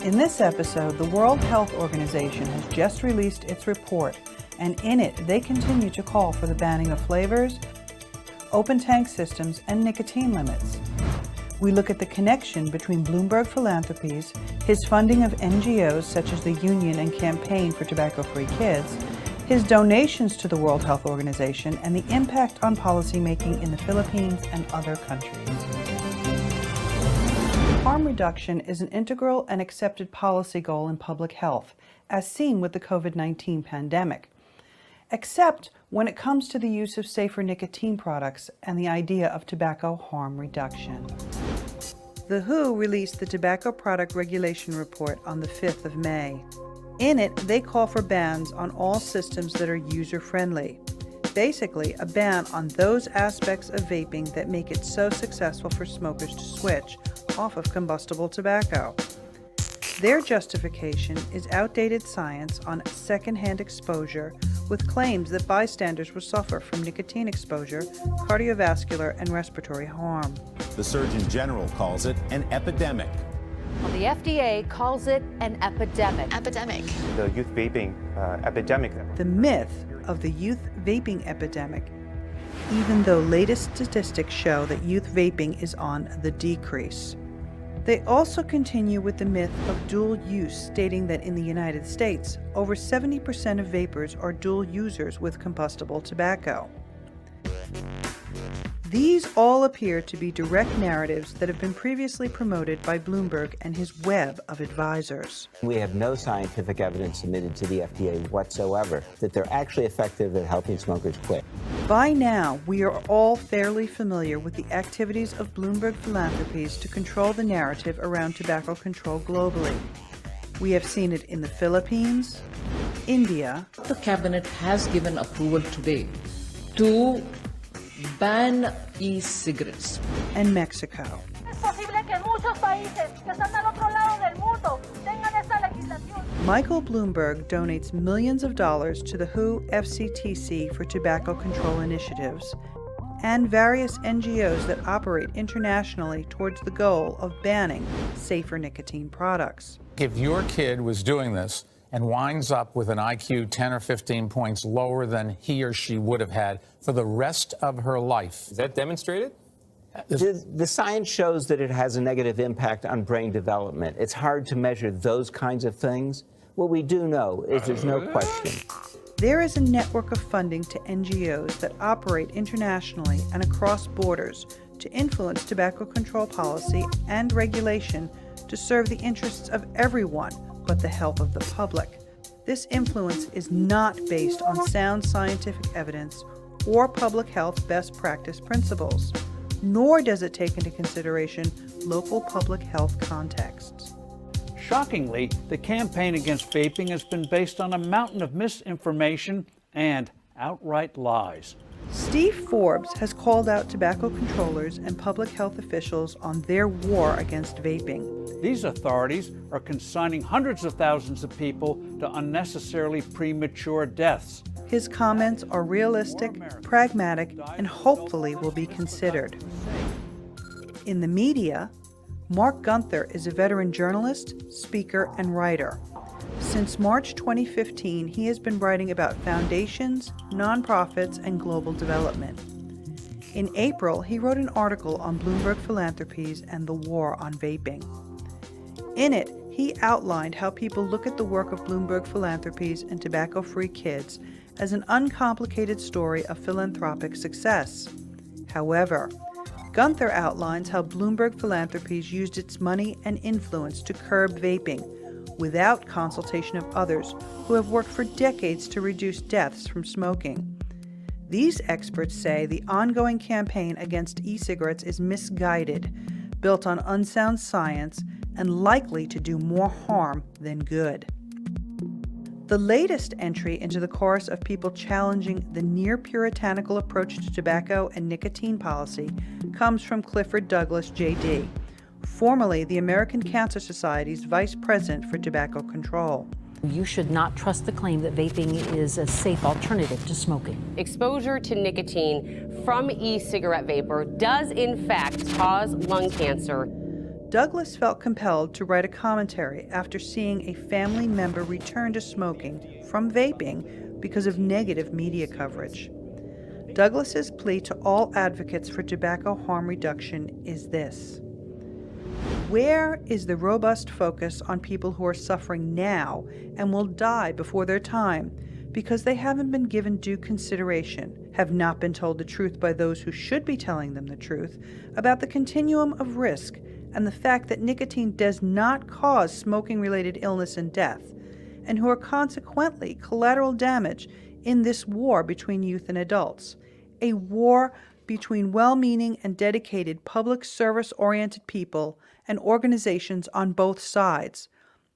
In this episode, the World Health Organization has just released its report, and in it, they continue to call for the banning of flavors, open tank systems, and nicotine limits. We look at the connection between Bloomberg Philanthropies, his funding of NGOs such as the Union and Campaign for Tobacco-Free Kids, his donations to the World Health Organization, and the impact on policymaking in the Philippines and other countries. Harm reduction is an integral and accepted policy goal in public health, as seen with the COVID-19 pandemic, except when it comes to the use of safer nicotine products and the idea of tobacco harm reduction. The WHO released the Tobacco Product Regulation Report on the 5th of May. In it, they call for bans on all systems that are user-friendly. Basically, a ban on those aspects of vaping that make it so successful for smokers to switch off of combustible tobacco. Their justification is outdated science on secondhand exposure, with claims that bystanders will suffer from nicotine exposure, cardiovascular, and respiratory harm. The Surgeon General calls it an epidemic. Well, the FDA calls it an epidemic. The youth vaping epidemic. The myth of the youth vaping epidemic, even though latest statistics show that youth vaping is on the decrease. They also continue with the myth of dual use, stating that in the United States, over 70% of vapers are dual users with combustible tobacco. These all appear to be direct narratives that have been previously promoted by Bloomberg and his web of advisors. We have no scientific evidence submitted to the FDA whatsoever that they're actually effective at helping smokers quit. By now, we are all fairly familiar with the activities of Bloomberg Philanthropies to control the narrative around tobacco control globally. We have seen it in the Philippines, India. The cabinet has given approval today to ban e-cigarettes. And Mexico. Michael Bloomberg donates millions of dollars to the WHO FCTC for tobacco control initiatives and various NGOs that operate internationally towards the goal of banning safer nicotine products. If your kid was doing this and winds up with an IQ 10 or 15 points lower than he or she would have had for the rest of her life. Is that demonstrated? The science shows that it has a negative impact on brain development. It's hard to measure those kinds of things. What we do know is there's no question. There is a network of funding to NGOs that operate internationally and across borders to influence tobacco control policy and regulation to serve the interests of everyone but the health of the public. This influence is not based on sound scientific evidence or public health best practice principles, nor does it take into consideration local public health contexts. Shockingly, the campaign against vaping has been based on a mountain of misinformation and outright lies. Steve Forbes has called out tobacco controllers and public health officials on their war against vaping. These authorities are consigning hundreds of thousands of people to unnecessarily premature deaths. His comments are realistic, pragmatic, and hopefully will be considered. In the media, Mark Gunther is a veteran journalist, speaker, and writer. Since March 2015, he has been writing about foundations, nonprofits, and global development. In April, he wrote an article on Bloomberg Philanthropies and the war on vaping. In it, he outlined how people look at the work of Bloomberg Philanthropies and Tobacco-Free Kids as an uncomplicated story of philanthropic success. However, Gunther outlines how Bloomberg Philanthropies used its money and influence to curb vaping without consultation of others who have worked for decades to reduce deaths from smoking. These experts say the ongoing campaign against e-cigarettes is misguided, built on unsound science, and likely to do more harm than good. The latest entry into the chorus of people challenging the near-puritanical approach to tobacco and nicotine policy comes from Clifford Douglas, J.D., formerly the American Cancer Society's Vice President for Tobacco Control. You should not trust the claim that vaping is a safe alternative to smoking. Exposure to nicotine from e-cigarette vapor does in fact cause lung cancer. Douglas felt compelled to write a commentary after seeing a family member return to smoking from vaping because of negative media coverage. Douglas's plea to all advocates for tobacco harm reduction is this: where is the robust focus on people who are suffering now and will die before their time because they haven't been given due consideration, have not been told the truth by those who should be telling them the truth about the continuum of risk and the fact that nicotine does not cause smoking-related illness and death, and who are consequently collateral damage in this war between youth and adults, a war between well-meaning and dedicated public service-oriented people and organizations on both sides,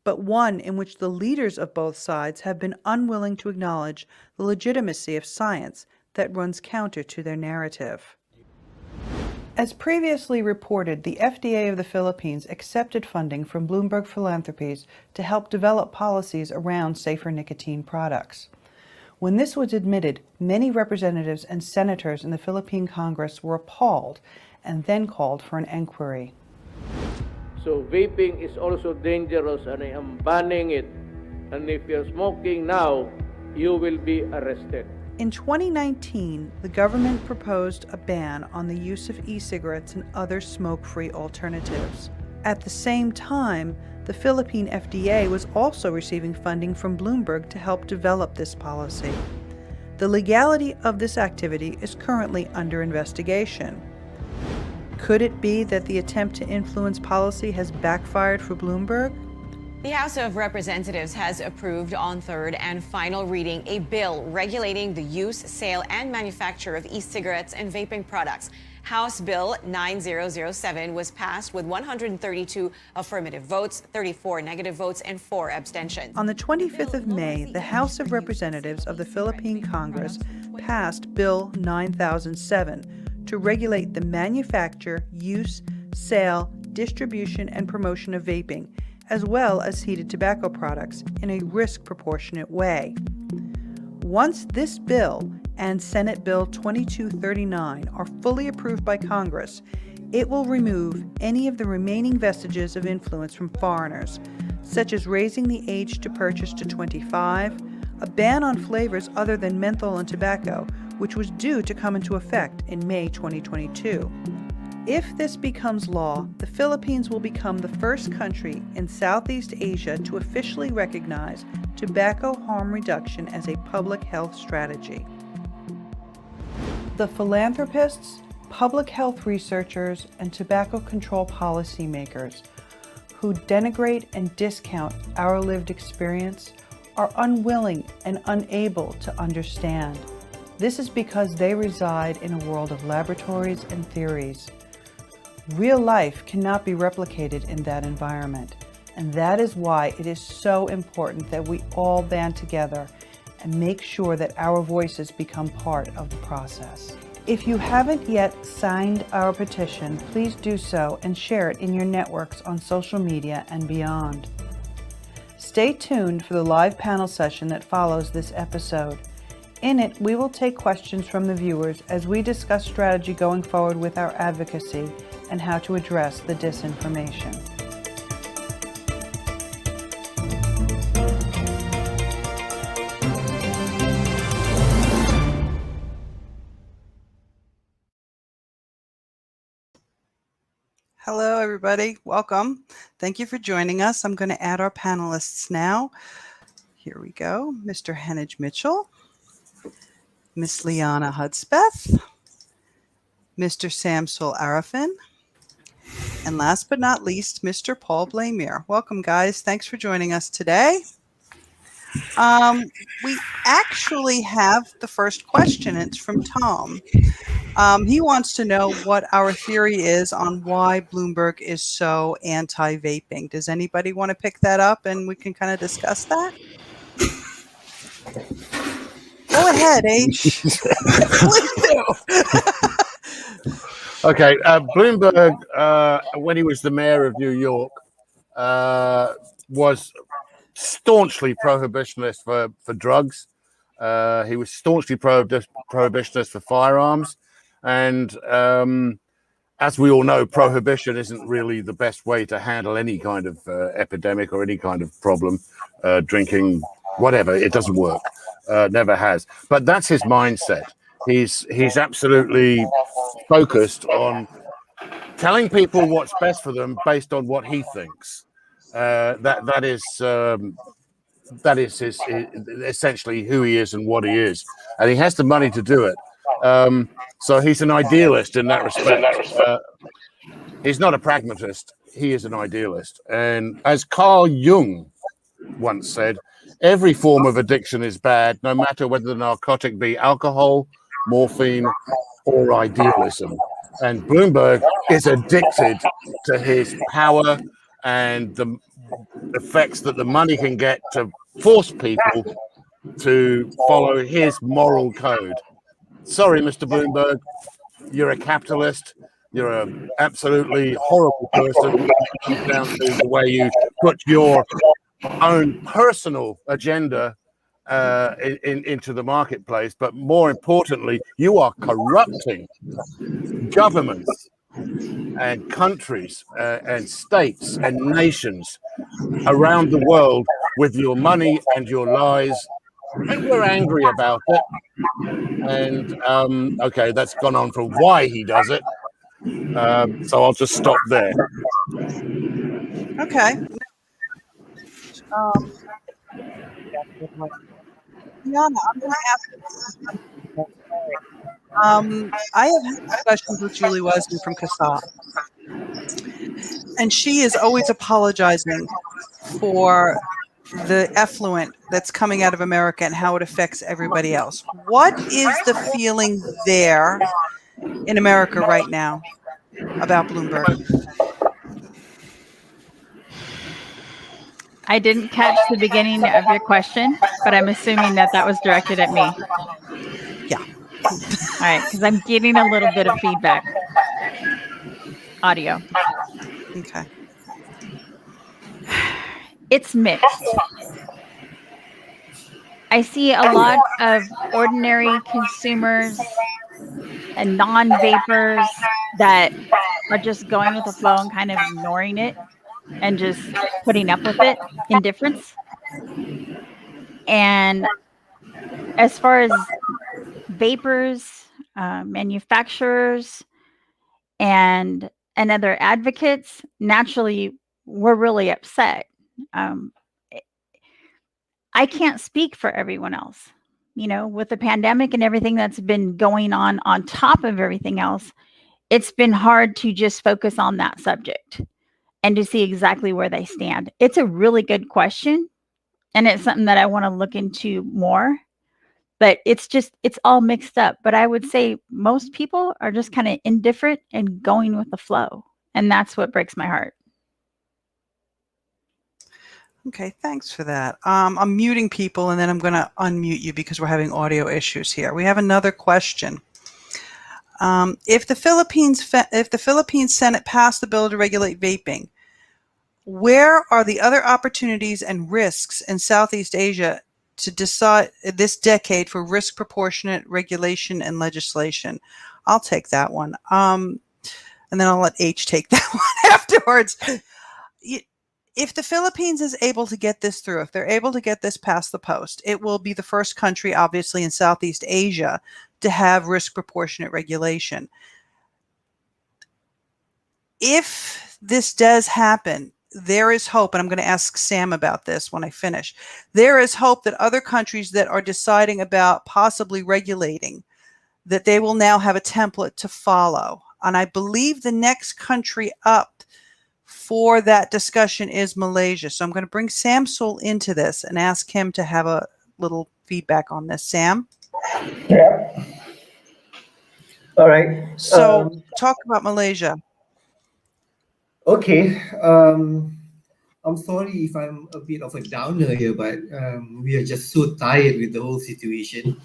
but one in which the leaders of both sides have been unwilling to acknowledge the legitimacy of science that runs counter to their narrative. As previously reported, the FDA of the Philippines accepted funding from Bloomberg Philanthropies to help develop policies around safer nicotine products. When this was admitted, many representatives and senators in the Philippine Congress were appalled and then called for an inquiry. So vaping is also dangerous and I am banning it. And if you're smoking now, you will be arrested. In 2019, the government proposed a ban on the use of e-cigarettes and other smoke-free alternatives. At the same time, the Philippine FDA was also receiving funding from Bloomberg to help develop this policy. The legality of this activity is currently under investigation. Could it be that the attempt to influence policy has backfired for Bloomberg? The House of Representatives has approved on third and final reading a bill regulating the use, sale, and manufacture of e-cigarettes and vaping products. House Bill 9007 was passed with 132 affirmative votes, 34 negative votes, and 4 abstentions. On the 25th of May, the House of Representatives of the Philippine Congress passed Bill 9007 to regulate the manufacture, use, sale, distribution, and promotion of vaping, as well as heated tobacco products, in a risk-proportionate way. Once this bill and Senate Bill 2239 are fully approved by Congress, it will remove any of the remaining vestiges of influence from foreigners, such as raising the age to purchase to 25, a ban on flavors other than menthol and tobacco, which was due to come into effect in May 2022. If this becomes law, the Philippines will become the first country in Southeast Asia to officially recognize tobacco harm reduction as a public health strategy. The philanthropists, public health researchers, and tobacco control policymakers who denigrate and discount our lived experience are unwilling and unable to understand. This is because they reside in a world of laboratories and theories. Real life cannot be replicated in that environment, and that is why it is so important that we all band together and make sure that our voices become part of the process. If you haven't yet signed our petition, please do so and share it in your networks on social media and beyond. Stay tuned for the live panel session that follows this episode. In it, we will take questions from the viewers as we discuss strategy going forward with our advocacy and how to address the disinformation. Hello, everybody. Welcome. Thank you for joining us. I'm going to add our panelists now. Here we go. Mr. Henage Mitchell, Miss Liana Hudspeth, Mr. Samsul Arifin, and last but not least, Mr. Paul Blamire. Welcome, guys. Thanks for joining us today. We actually have the first question. It's from Tom. He wants to know what our theory is on why Bloomberg is so anti-vaping. Does anybody want to pick that up and we can kind of discuss that? Go ahead, H. Please do. Okay, Bloomberg, when he was the mayor of New York, was staunchly prohibitionist for drugs. He was staunchly prohibitionist for firearms, and as we all know, prohibition isn't really the best way to handle any kind of epidemic or any kind of problem. Drinking, whatever, it doesn't work. Never has. But that's his mindset. He's absolutely focused on telling people what's best for them based on what he thinks. That is his essentially who he is and what he is, and he has the money to do it. So he's an idealist in that respect. He's not a pragmatist. He is an idealist. And as Carl Jung once said, every form of addiction is bad, no matter whether the narcotic be alcohol, morphine, or idealism. And Bloomberg is addicted to his power and the effects that the money can get to force people to follow his moral code. Sorry, Mr. Bloomberg, you're a capitalist. You're an absolutely horrible person. It comes down to the way you put your own personal agenda into the marketplace. But more importantly, you are corrupting governments and countries and states and nations around the world with your money and your lies. And we're angry about it. And okay, that's gone on for why he does it. So I'll just stop there. Okay. Liana, I'm going to ask you. I have had discussions with Julie Weston from CASA, and she is always apologizing for the effluent that's coming out of America and how it affects everybody else. What is the feeling there in America right now about Bloomberg? I didn't catch the beginning of your question, but I'm assuming that was directed at me. Yeah. All right, because I'm getting a little bit of feedback. Audio. Okay. It's mixed. I see a lot of ordinary consumers and non-vapers that are just going with the flow and kind of ignoring it and just putting up with it, indifference. And as far as vapers, manufacturers, and other advocates, naturally, we're really upset. I can't speak for everyone else. You know, with the pandemic and everything that's been going on top of everything else, it's been hard to just focus on that subject and to see exactly where they stand. It's a really good question, and it's something that I want to look into more, but it's all mixed up. But I would say most people are just kind of indifferent and going with the flow, and that's what breaks my heart. Okay, thanks for that. I'm muting people, and then I'm going to unmute you because we're having audio issues here. We have another question. If the Philippines Senate passed the bill to regulate vaping, where are the other opportunities and risks in Southeast Asia to decide this decade for risk proportionate regulation and legislation? I'll take that one. And then I'll let H take that one afterwards. If the Philippines is able to get this through, if they're able to get this past the post, it will be the first country, obviously, in Southeast Asia to have risk proportionate regulation. If this does happen, there is hope, and I'm going to ask Sam about this when I finish. There is hope that other countries that are deciding about possibly regulating, that they will now have a template to follow. And I believe the next country up for that discussion is Malaysia. So I'm going to bring Sam Sewell into this and ask him to have a little feedback on this. Sam? Yeah. All right. So talk about Malaysia. Okay. I'm sorry if I'm a bit of a downer here, but we are just so tired with the whole situation.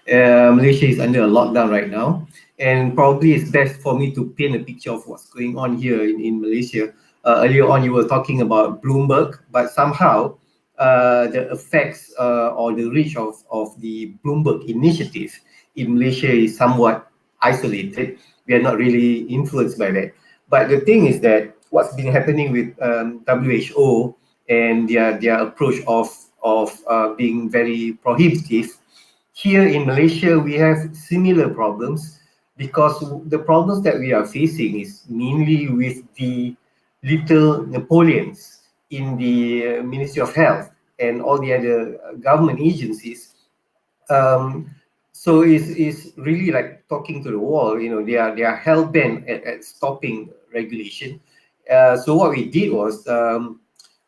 Malaysia is under a lockdown right now, and probably it's best for me to paint a picture of what's going on here in Malaysia. Earlier on, you were talking about Bloomberg, but somehow the effects or the reach of the Bloomberg initiative in Malaysia is somewhat isolated. We are not really influenced by that. But the thing is that what's been happening with WHO and their approach of being very prohibitive. Here in Malaysia, we have similar problems because the problems that we are facing is mainly with the little Napoleons in the Ministry of Health and all the other government agencies. So it's really like talking to the wall. You know, they are hell bent at stopping regulation. So what we did was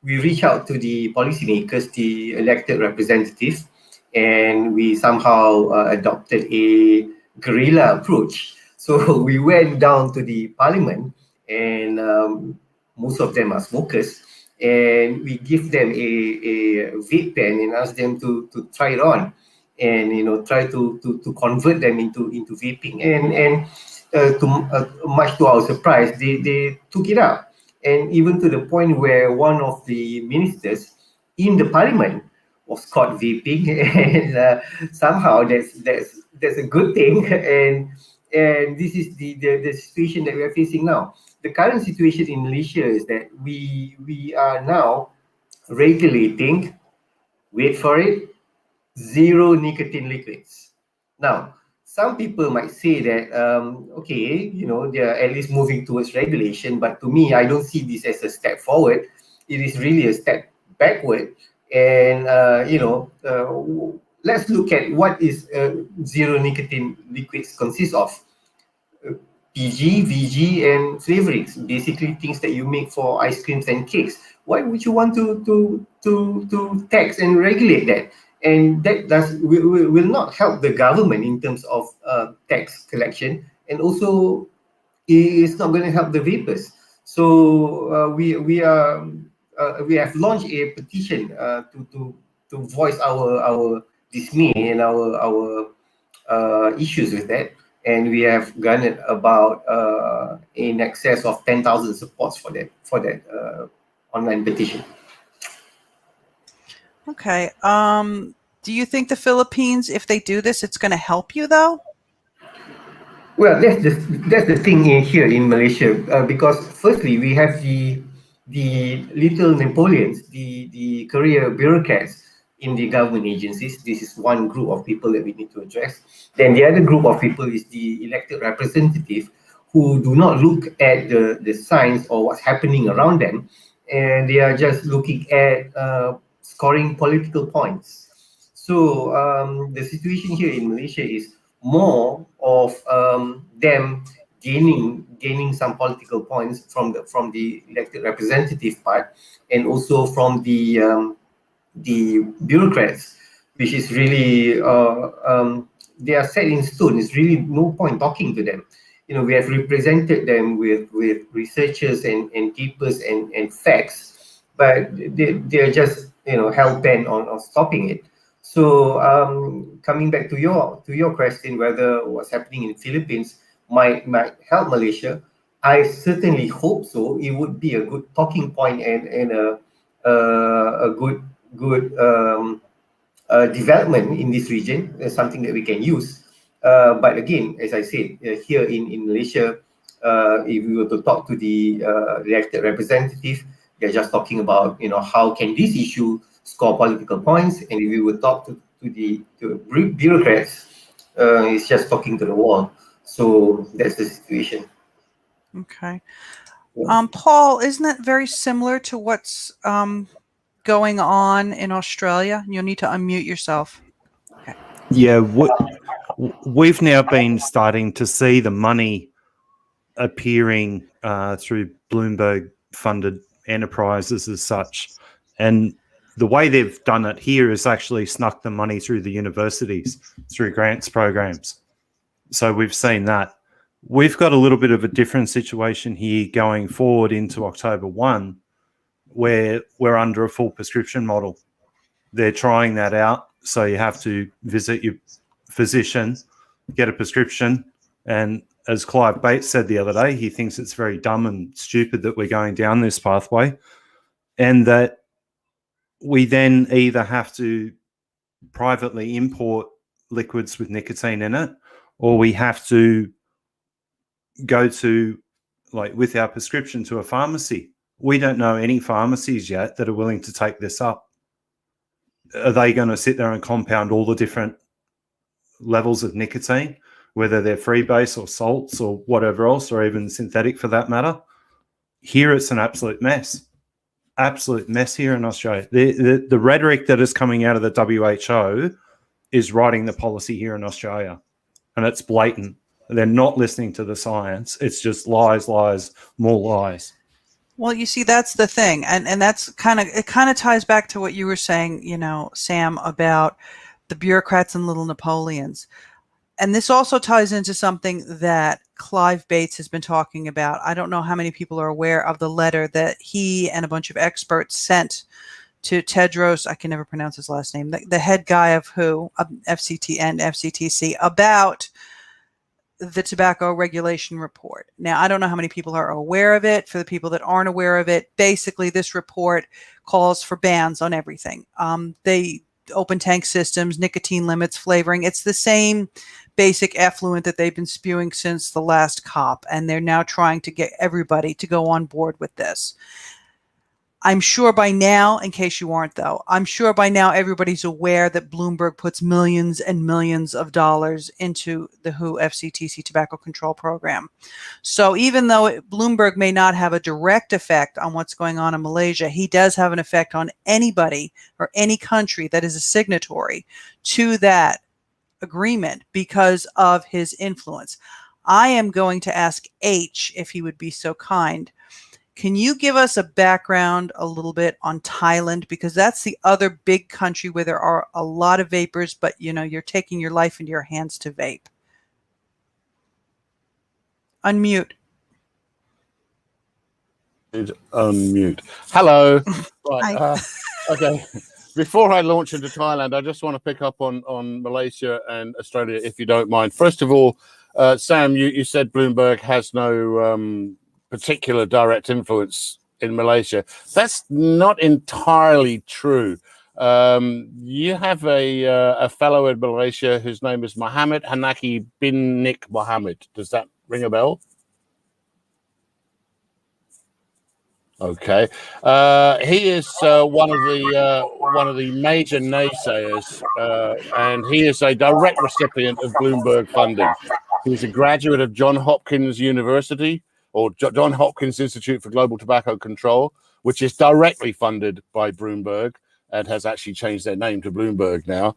we reached out to the policymakers, the elected representatives, and we somehow adopted a guerrilla approach. So we went down to the parliament, and most of them are smokers, and we give them a vape pen and ask them to try it on, and try to convert them into vaping, and much to our surprise, they took it up, and even to the point where one of the ministers in the parliament was caught vaping, and somehow that's a good thing, and this is the situation that we are facing now. The current situation in Malaysia is that we are now regulating, wait for it, zero nicotine liquids. Now, some people might say that, okay, they are at least moving towards regulation, but to me, I don't see this as a step forward. It is really a step backward. And, let's look at what is zero nicotine liquids consist of. PG, VG, and flavorings, basically things that you make for ice creams and cakes. Why would you want to tax and regulate that? And that will not help the government in terms of tax collection, and also it's not going to help the vapers. So we have launched a petition to voice our dismay and our issues with that, and we have garnered about in excess of 10,000 supports for that online petition. Okay. Do you think the Philippines, if they do this, it's going to help you though? Well, that's the thing here in Malaysia, because firstly we have the little Napoleons, the career bureaucrats in the government agencies. This is one group of people that we need to address. Then the other group of people is the elected representative, who do not look at the signs or what's happening around them, and they are just looking at scoring political points. So the situation here in Malaysia is more of them gaining some political points from the elected representative part, and also from the bureaucrats, which is really they are set in stone. It's really no point talking to them. We have represented them with researchers and papers and facts, but they are just hell bent on stopping it. So coming back to your question, whether what's happening in the Philippines might help Malaysia, I certainly hope so. It would be a good talking point and a good development in this region, something that we can use. But again, as I said, here in Malaysia, if we were to talk to the elected representative, they're just talking about how can this issue score political points, and if we would talk to the bureaucrats, it's just talking to the wall. So that's the situation. Okay. Paul, isn't that very similar to what's going on in Australia? You'll need to unmute yourself. Okay. Yeah, we've now been starting to see the money appearing through Bloomberg-funded enterprises as such, and the way they've done it here is actually snuck the money through the universities, through grants programs. So we've seen that. We've got a little bit of a different situation here going forward into October 1, where we're under a full prescription model. They're trying that out. So you have to visit your physician, get a prescription. And as Clive Bates said the other day, he thinks it's very dumb and stupid that we're going down this pathway, and that we then either have to privately import liquids with nicotine in it, or we have to go to, like, with our prescription to a pharmacy. We don't know any pharmacies yet that are willing to take this up. Are they going to sit there and compound all the different levels of nicotine, whether they're freebase or salts or whatever else, or even synthetic for that matter? Here it's an absolute mess. Absolute mess here in Australia. The rhetoric that is coming out of the WHO is writing the policy here in Australia, and it's blatant. They're not listening to the science. It's just lies, lies, more lies. Well, you see, that's the thing, and that's kind of ties back to what you were saying, Sam, about the bureaucrats and little Napoleons. And this also ties into something that Clive Bates has been talking about. I don't know how many people are aware of the letter that he and a bunch of experts sent to Tedros, I can never pronounce his last name, the head guy of FCT and FCTC, about the tobacco regulation report. Now, I don't know how many people are aware of it. For the people that aren't aware of it, basically this report calls for bans on everything. They open tank systems, nicotine limits, flavoring. It's the same basic effluent that they've been spewing since the last COP, and they're now trying to get everybody to go on board with this. I'm sure by now, in case you aren't though, I'm sure by now everybody's aware that Bloomberg puts millions and millions of dollars into the WHO FCTC tobacco control program. So even though Bloomberg may not have a direct effect on what's going on in Malaysia, he does have an effect on anybody or any country that is a signatory to that agreement because of his influence. I am going to ask H, if he would be so kind. Can you give us a background a little bit on Thailand? Because that's the other big country where there are a lot of vapors, but you're taking your life into your hands to vape. Unmute. Unmute. Hello. Hi. Right. Okay. Before I launch into Thailand, I just want to pick up on Malaysia and Australia, if you don't mind. First of all, Sam, you said Bloomberg has no particular direct influence in Malaysia. That's not entirely true. You have a fellow in Malaysia whose name is Mohammed Hanaki bin Nik Mohammed. Does that ring a bell? Okay, he is one of the major naysayers, and he is a direct recipient of Bloomberg funding. He's a graduate of Johns Hopkins University, or Johns Hopkins Institute for Global Tobacco Control, which is directly funded by Bloomberg and has actually changed their name to Bloomberg now.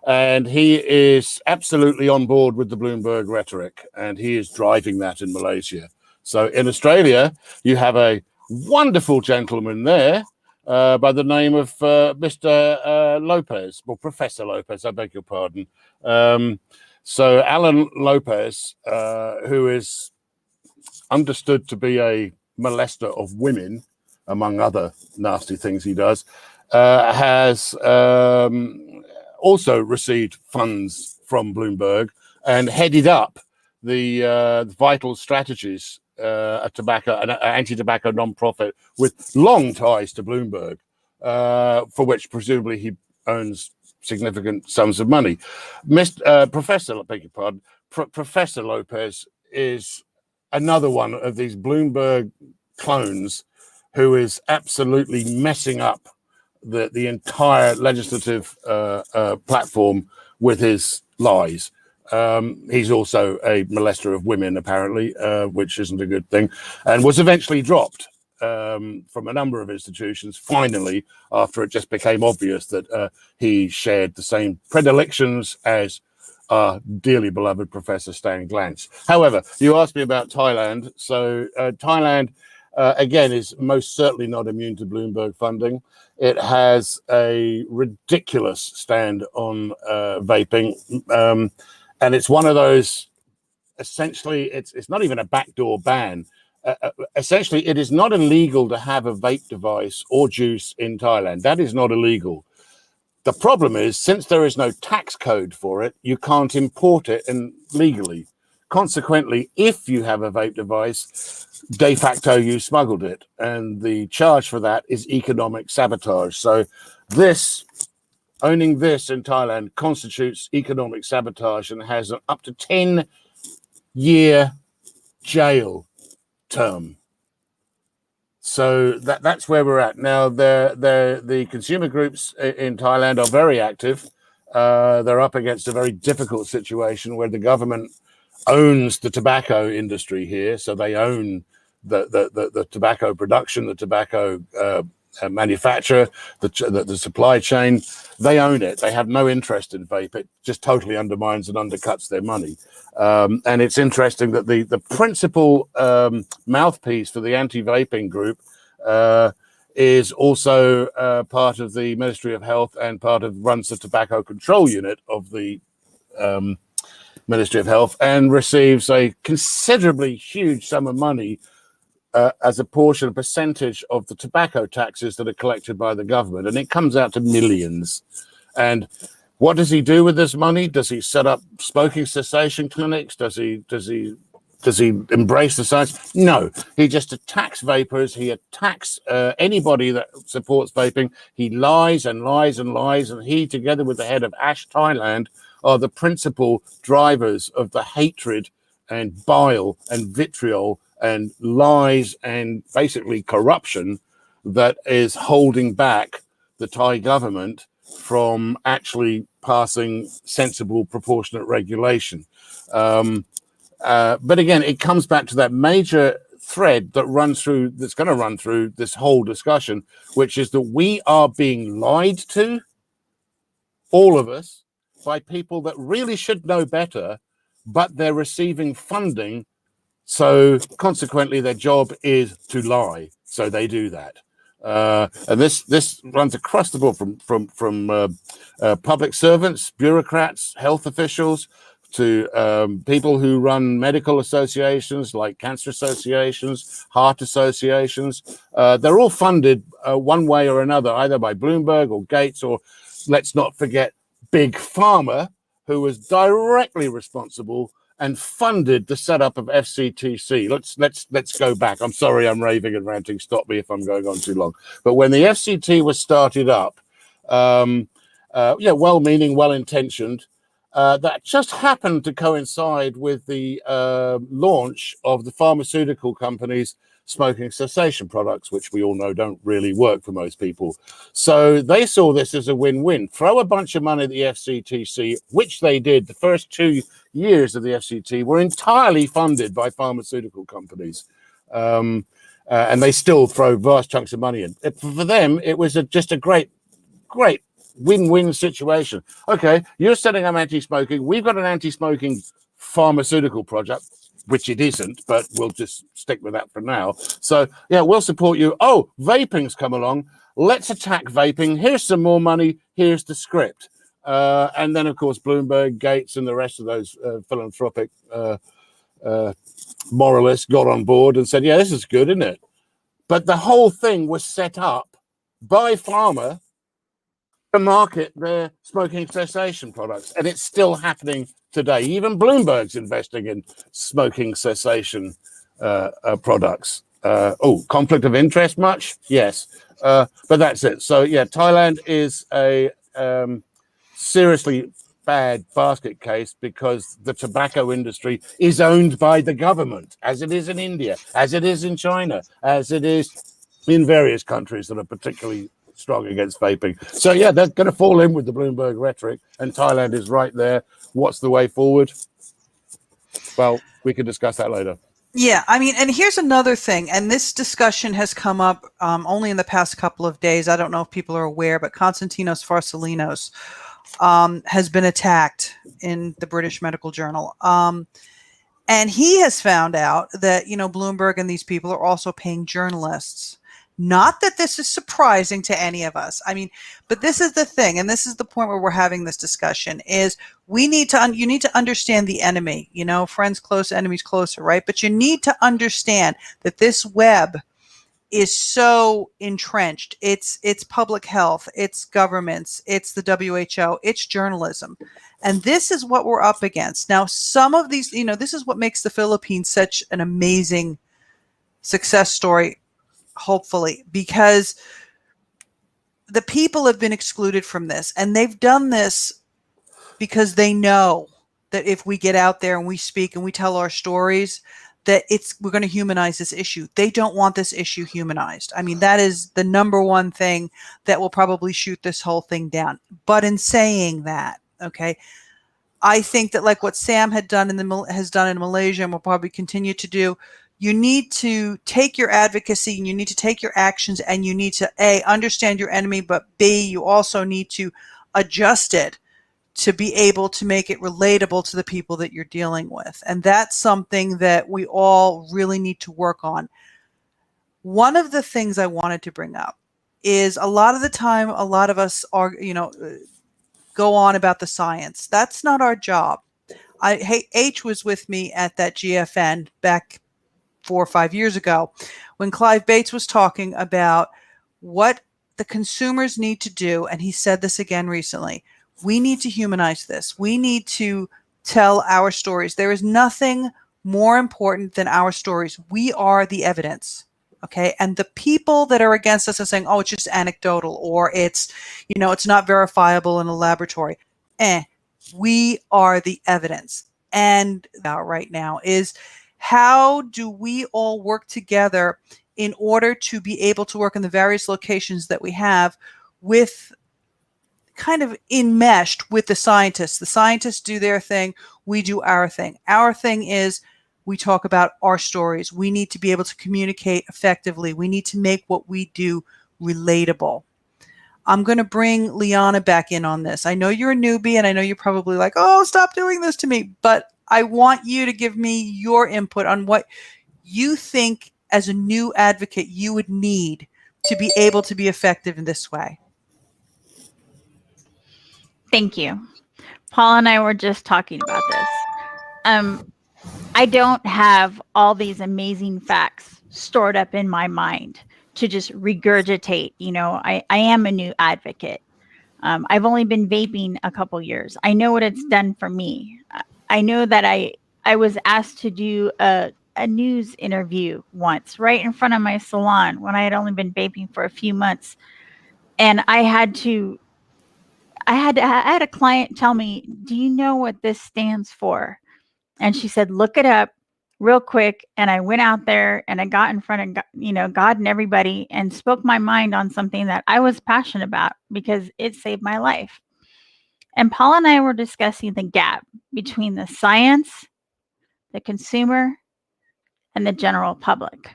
And he is absolutely on board with the Bloomberg rhetoric, and he is driving that in Malaysia. So in Australia, you have a wonderful gentleman there by the name of Mr. Lopez, or Professor Lopez, I beg your pardon. So Alan Lopez, who is understood to be a molester of women, among other nasty things he does, has also received funds from Bloomberg and headed up the Vital Strategies, an anti-tobacco non-profit with long ties to Bloomberg, for which presumably he owns significant sums of money. Professor Lopez is another one of these Bloomberg clones who is absolutely messing up the entire legislative platform with his lies. He's also a molester of women, apparently, which isn't a good thing, and was eventually dropped from a number of institutions, finally, after it just became obvious that he shared the same predilections as our dearly beloved Professor Stan Glantz. However, you asked me about Thailand. So Thailand, again, is most certainly not immune to Bloomberg funding. It has a ridiculous stand on vaping. And it's one of those, essentially, it's not even a backdoor ban. Essentially, it is not illegal to have a vape device or juice in Thailand. That is not illegal. The problem is, since there is no tax code for it, you can't import it legally. Consequently, if you have a vape device, de facto you smuggled it. And the charge for that is economic sabotage. So owning this in Thailand constitutes economic sabotage and has an up to 10-year jail term. So that's where we're at now. The consumer groups in Thailand are very active. They're up against a very difficult situation where the government owns the tobacco industry here, so they own the tobacco production, the tobacco manufacture, the supply chain. They own it. They have no interest in vape. It just totally undermines and undercuts their money. And it's interesting that the principal mouthpiece for the anti-vaping group is also part of the Ministry of Health and runs the tobacco control unit of the Ministry of Health, and receives a considerably huge sum of money as a percentage of the tobacco taxes that are collected by the government, and it comes out to millions. And what does he do with this money? Does he set up smoking cessation clinics? Does he embrace the science? No, he just attacks vapors. He attacks anybody that supports vaping. He lies and lies and lies, and he, together with the head of Ash Thailand, are the principal drivers of the hatred and bile and vitriol and lies and basically corruption that is holding back the Thai government from actually passing sensible, proportionate regulation. But again, it comes back to that major thread that's going to run through this whole discussion, which is that we are being lied to, all of us, by people that really should know better, but they're receiving funding. So consequently, their job is to lie. So they do that. And this runs across the board from public servants, bureaucrats, health officials, to people who run medical associations like cancer associations, heart associations. They're all funded one way or another, either by Bloomberg or Gates, or let's not forget Big Pharma, who was directly responsible and funded the setup of FCTC. Let's go back. I'm sorry, I'm raving and ranting. Stop me if I'm going on too long. But when the FCT was started up, well-meaning, well-intentioned, that just happened to coincide with the launch of the pharmaceutical companies' smoking cessation products, which we all know don't really work for most people. So they saw this as a win-win. Throw a bunch of money at the FCTC, which they did. The first 2 years of the FCT were entirely funded by pharmaceutical companies. And they still throw vast chunks of money in. For them, it was just a great win-win situation. Okay, you're setting up anti-smoking. We've got an anti-smoking pharmaceutical project, which it isn't, but we'll just stick with that for now. So, yeah, we'll support you. Oh, vaping's come along. Let's attack vaping. Here's some more money. Here's the script. And then, of course, Bloomberg, Gates, and the rest of those philanthropic moralists got on board and said, yeah, this is good, isn't it? But the whole thing was set up by pharma to market their smoking cessation products. And it's still happening today. Even Bloomberg's investing in smoking cessation products. Conflict of interest much? Yes. But that's it. So, yeah, Thailand is a seriously bad basket case because the tobacco industry is owned by the government, as it is in India, as it is in China, as it is in various countries that are particularly strong against vaping. So, yeah, they're going to fall in with the Bloomberg rhetoric, and Thailand is right there. What's the way forward? Well, we can discuss that later. Yeah, I mean, and here's another thing, and this discussion has come up only in the past couple of days. I don't know if people are aware, but Konstantinos Farsalinos has been attacked in the British Medical Journal. And he has found out that, Bloomberg and these people are also paying journalists. Not that this is surprising to any of us. I mean, but this is the thing, and this is the point where we're having this discussion, is you need to understand the enemy, friends close, enemies closer, right? But you need to understand that this web is so entrenched. It's public health, it's governments, it's the WHO, it's journalism. And this is what we're up against. Now, some of these, this is what makes the Philippines such an amazing success story, hopefully, because the people have been excluded from this, and they've done this because they know that if we get out there and we speak and we tell our stories, that we're going to humanize this issue. They don't want this issue humanized. I mean, that is the number one thing that will probably shoot this whole thing down. But in saying that, okay, I think that like what Sam had done has done in Malaysia and will probably continue to do, you need to take your advocacy and you need to take your actions and you need to A, understand your enemy, but B, you also need to adjust it to be able to make it relatable to the people that you're dealing with. And that's something that we all really need to work on. One of the things I wanted to bring up is a lot of the time, a lot of us are, go on about the science. That's not our job. H was with me at that GFN back 4 or 5 years ago when Clive Bates was talking about what the consumers need to do. And he said this again recently. We need to humanize this. We need to tell our stories. There is nothing more important than our stories. We are the evidence. Okay. And the people that are against us are saying, oh, it's just anecdotal, or it's, it's not verifiable in a laboratory. We are the evidence. And right now is, how do we all work together in order to be able to work in the various locations that we have with kind of enmeshed with the scientists? The scientists do their thing. We do our thing. Our thing is we talk about our stories. We need to be able to communicate effectively. We need to make what we do relatable. I'm going to bring Liana back in on this. I know you're a newbie and I know you're probably like, oh, stop doing this to me. But I want you to give me your input on what you think as a new advocate you would need to be able to be effective in this way. Thank you. Paul and I were just talking about this. I don't have all these amazing facts stored up in my mind to just regurgitate. I am a new advocate. I've only been vaping a couple years. I know what it's done for me. I know that I was asked to do a news interview once right in front of my salon when I had only been vaping for a few months. And I had a client tell me, do you know what this stands for? And she said, look it up real quick. And I went out there and I got in front of, God and everybody and spoke my mind on something that I was passionate about because it saved my life. And Paul and I were discussing the gap between the science, the consumer, and the general public.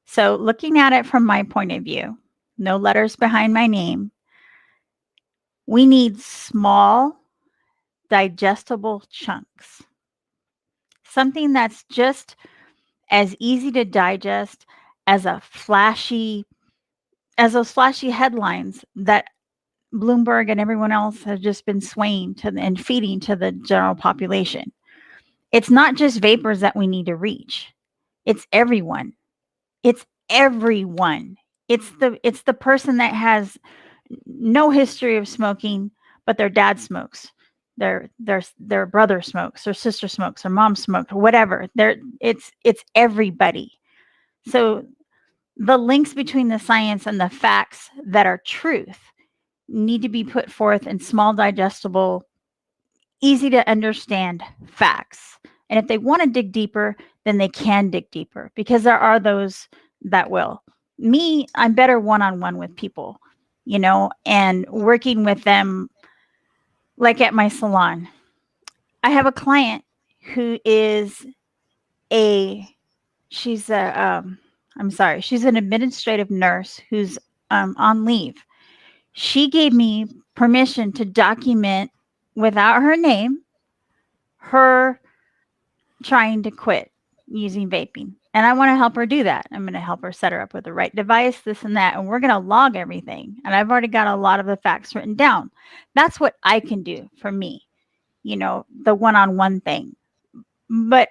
So looking at it from my point of view, no letters behind my name, we need small, digestible chunks. Something that's just as easy to digest as those flashy headlines that Bloomberg and everyone else has just been swaying to and feeding to the general population. It's not just vapors that we need to reach. It's everyone. It's everyone. It's the person that has no history of smoking, but their dad smokes. Their brother smokes, their sister smokes, their mom smokes, whatever. It's everybody. So the links between the science and the facts that are truth need to be put forth in small, digestible, easy to understand facts. And if they want to dig deeper, then they can dig deeper because there are those that will. Me, I'm better one-on-one with people, and working with them like at my salon. I have a client who is she's an administrative nurse who's on leave. She gave me permission to document without her name, her trying to quit using vaping. And I want to help her do that. I'm going to help her set her up with the right device, this and that. And we're going to log everything. And I've already got a lot of the facts written down. That's what I can do for me, the one-on-one thing. But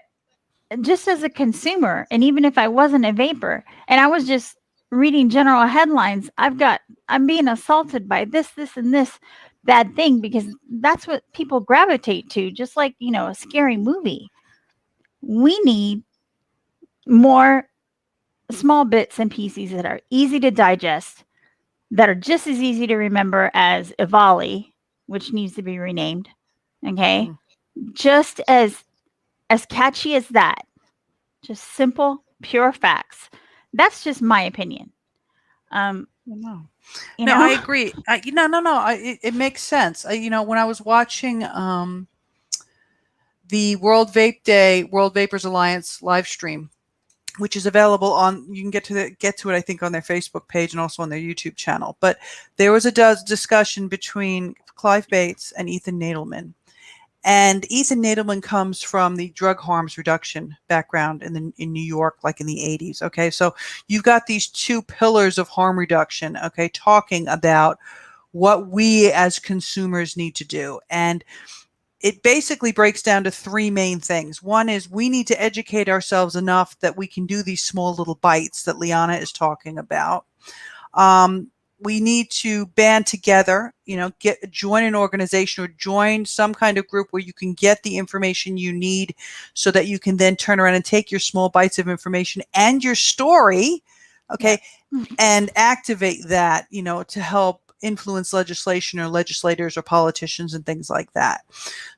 just as a consumer, and even if I wasn't a vapor and I was just reading general headlines, I'm being assaulted by this, and this bad thing because that's what people gravitate to, just like, a scary movie. We need more small bits and pieces that are easy to digest, that are just as easy to remember as EVALI, which needs to be renamed. Okay. Just as catchy as that. Just simple, pure facts. That's just my opinion. No, You no, know? I agree. It makes sense. When I was watching the World Vapors Alliance live stream, which is available on, you can get to it, I think, on their Facebook page and also on their YouTube channel. But there was a discussion between Clive Bates and Ethan Nadelmann. And Ethan Nadelmann comes from the drug harms reduction background in New York, like in the 80s. Okay, so you've got these two pillars of harm reduction, okay, talking about what we as consumers need to do. And it basically breaks down to three main things. One is we need to educate ourselves enough that we can do these small little bites that Liana is talking about. We need to band together, join an organization or join some kind of group where you can get the information you need so that you can then turn around and take your small bites of information and your story, okay, and activate that, to help influence legislation or legislators or politicians and things like that.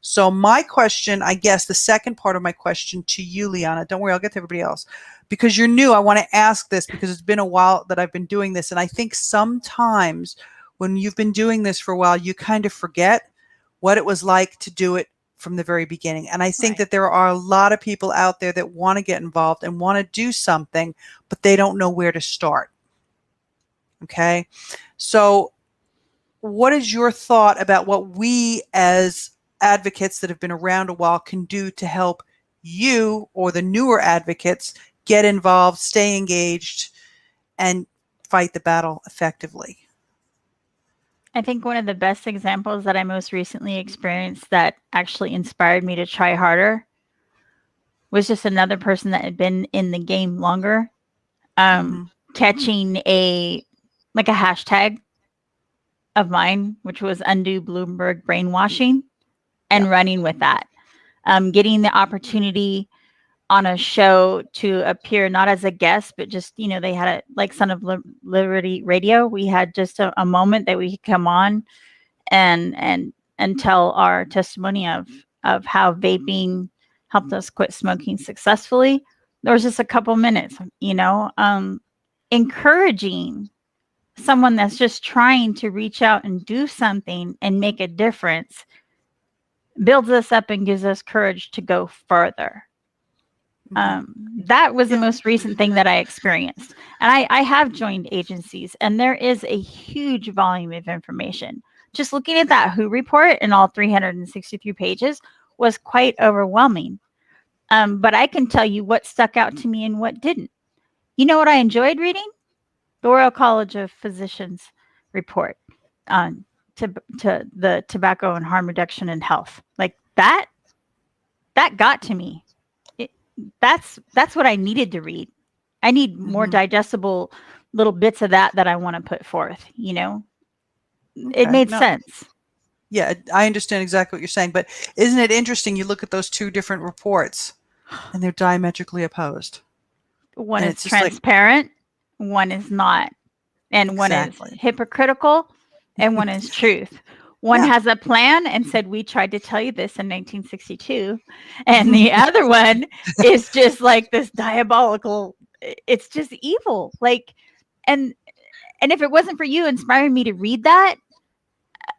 So my question, I guess the second part of my question to you, Liana, don't worry, I'll get to everybody else. Because you're new, I want to ask this because it's been a while that I've been doing this. And I think sometimes when you've been doing this for a while, you kind of forget what it was like to do it from the very beginning. And I think that there are a lot of people out there that want to get involved and want to do something, but they don't know where to start. Okay. So what is your thought about what we as advocates that have been around a while can do to help you or the newer advocates get involved, stay engaged, and fight the battle effectively? I think one of the best examples that I most recently experienced that actually inspired me to try harder was just another person that had been in the game longer, catching a hashtag of mine, which was undo Bloomberg brainwashing, and running with that. Getting the opportunity on a show to appear not as a guest, but just, they had it like Son of Liberty Radio. We had just a moment that we could come on and tell our testimony of how vaping helped us quit smoking successfully. There was just a couple minutes, encouraging someone that's just trying to reach out and do something and make a difference builds us up and gives us courage to go further. That was the most recent thing that I experienced. And I have joined agencies, and there is a huge volume of information. Just looking at that WHO report and all 363 pages was quite overwhelming. But I can tell you what stuck out to me and what didn't. You know what I enjoyed reading? The Royal College of Physicians report on to the tobacco and harm reduction in health. Like that got to me. That's what I needed to read. I need more digestible little bits of that I want to put forth, It made sense. Yeah, I understand exactly what you're saying, but isn't it interesting? You look at those two different reports and they're diametrically opposed. One is transparent, one is not. And one is hypocritical and one is truth. One has a plan and said, we tried to tell you this in 1962. And the other one is just like this diabolical, it's just evil. Like, and if it wasn't for you inspiring me to read that,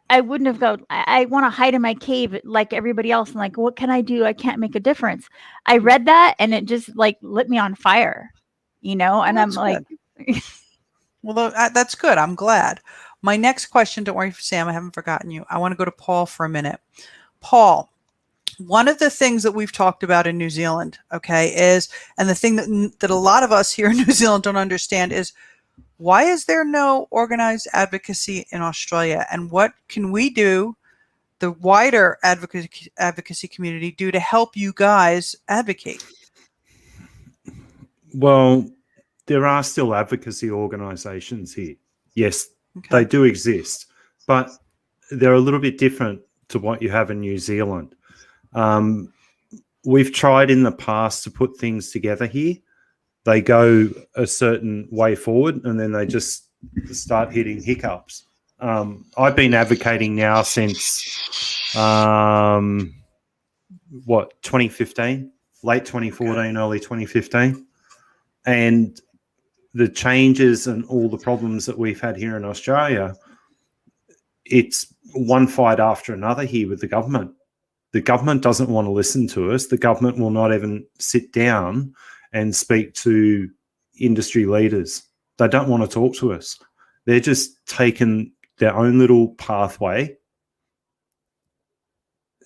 I wouldn't have gone, I want to hide in my cave like everybody else. And like, what can I do? I can't make a difference. I read that and it just like lit me on fire, and I'm like, well, that's good. I'm glad. My next question, don't worry, Sam, I haven't forgotten you. I want to go to Paul for a minute. Paul, one of the things that we've talked about in New Zealand, is, and the thing that a lot of us here in New Zealand don't understand is, why is there no organized advocacy in Australia? And what can we do, the wider advocacy community, do to help you guys advocate? Well, there are still advocacy organizations here. Yes, they do exist, but they're a little bit different to what you have in New Zealand. We've tried in the past to put things together here. They go a certain way forward and then they just start hitting hiccups. I've been advocating now since, 2015, late 2014, early 2015. And the changes and all the problems that we've had here in Australia, it's one fight after another here with the government. The government doesn't want to listen to us. The government will not even sit down and speak to industry leaders. They don't want to talk to us. They're just taking their own little pathway.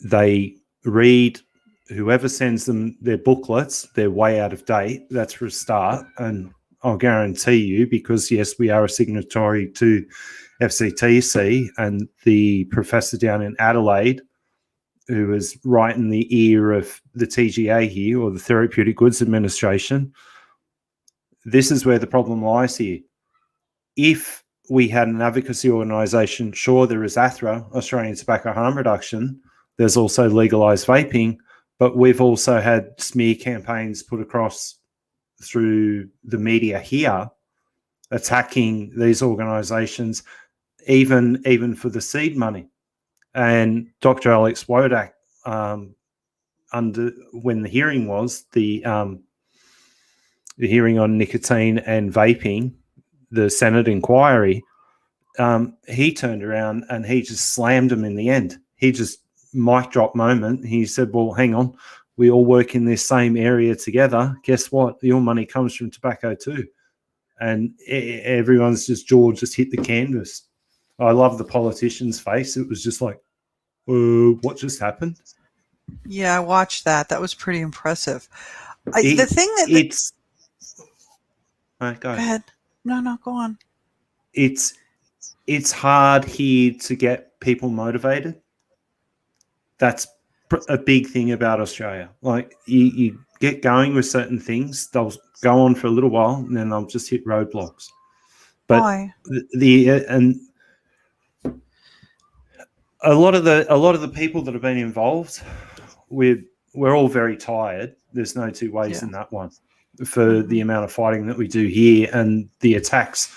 They read whoever sends them their booklets, they're way out of date. That's for a start. And I'll guarantee you, because yes, we are a signatory to FCTC, and the professor down in Adelaide, who was right in the ear of the TGA here, or the Therapeutic Goods Administration, this is where the problem lies here. If we had an advocacy organisation, sure, there is ATHRA, Australian Tobacco Harm Reduction, there's also legalised vaping, but we've also had smear campaigns put across through the media here attacking these organisations, even for the seed money. And Dr. Alex Wodak, when the hearing was, the hearing on nicotine and vaping, the Senate inquiry, he turned around and he just slammed them in the end. He just mic drop moment. He said, well, hang on, we all work in this same area together. Guess what? Your money comes from tobacco too. And everyone's jaw just hit the canvas. I love the politician's face. It was just like, what just happened? Yeah, I watched that. That was pretty impressive. Go ahead. No, go on. It's hard here to get people motivated. That's a big thing about Australia. Like you get going with certain things, they'll go on for a little while, and then they'll just hit roadblocks. But why? And a lot of the people that have been involved, we're all very tired. There's no two ways in that one, for the amount of fighting that we do here and the attacks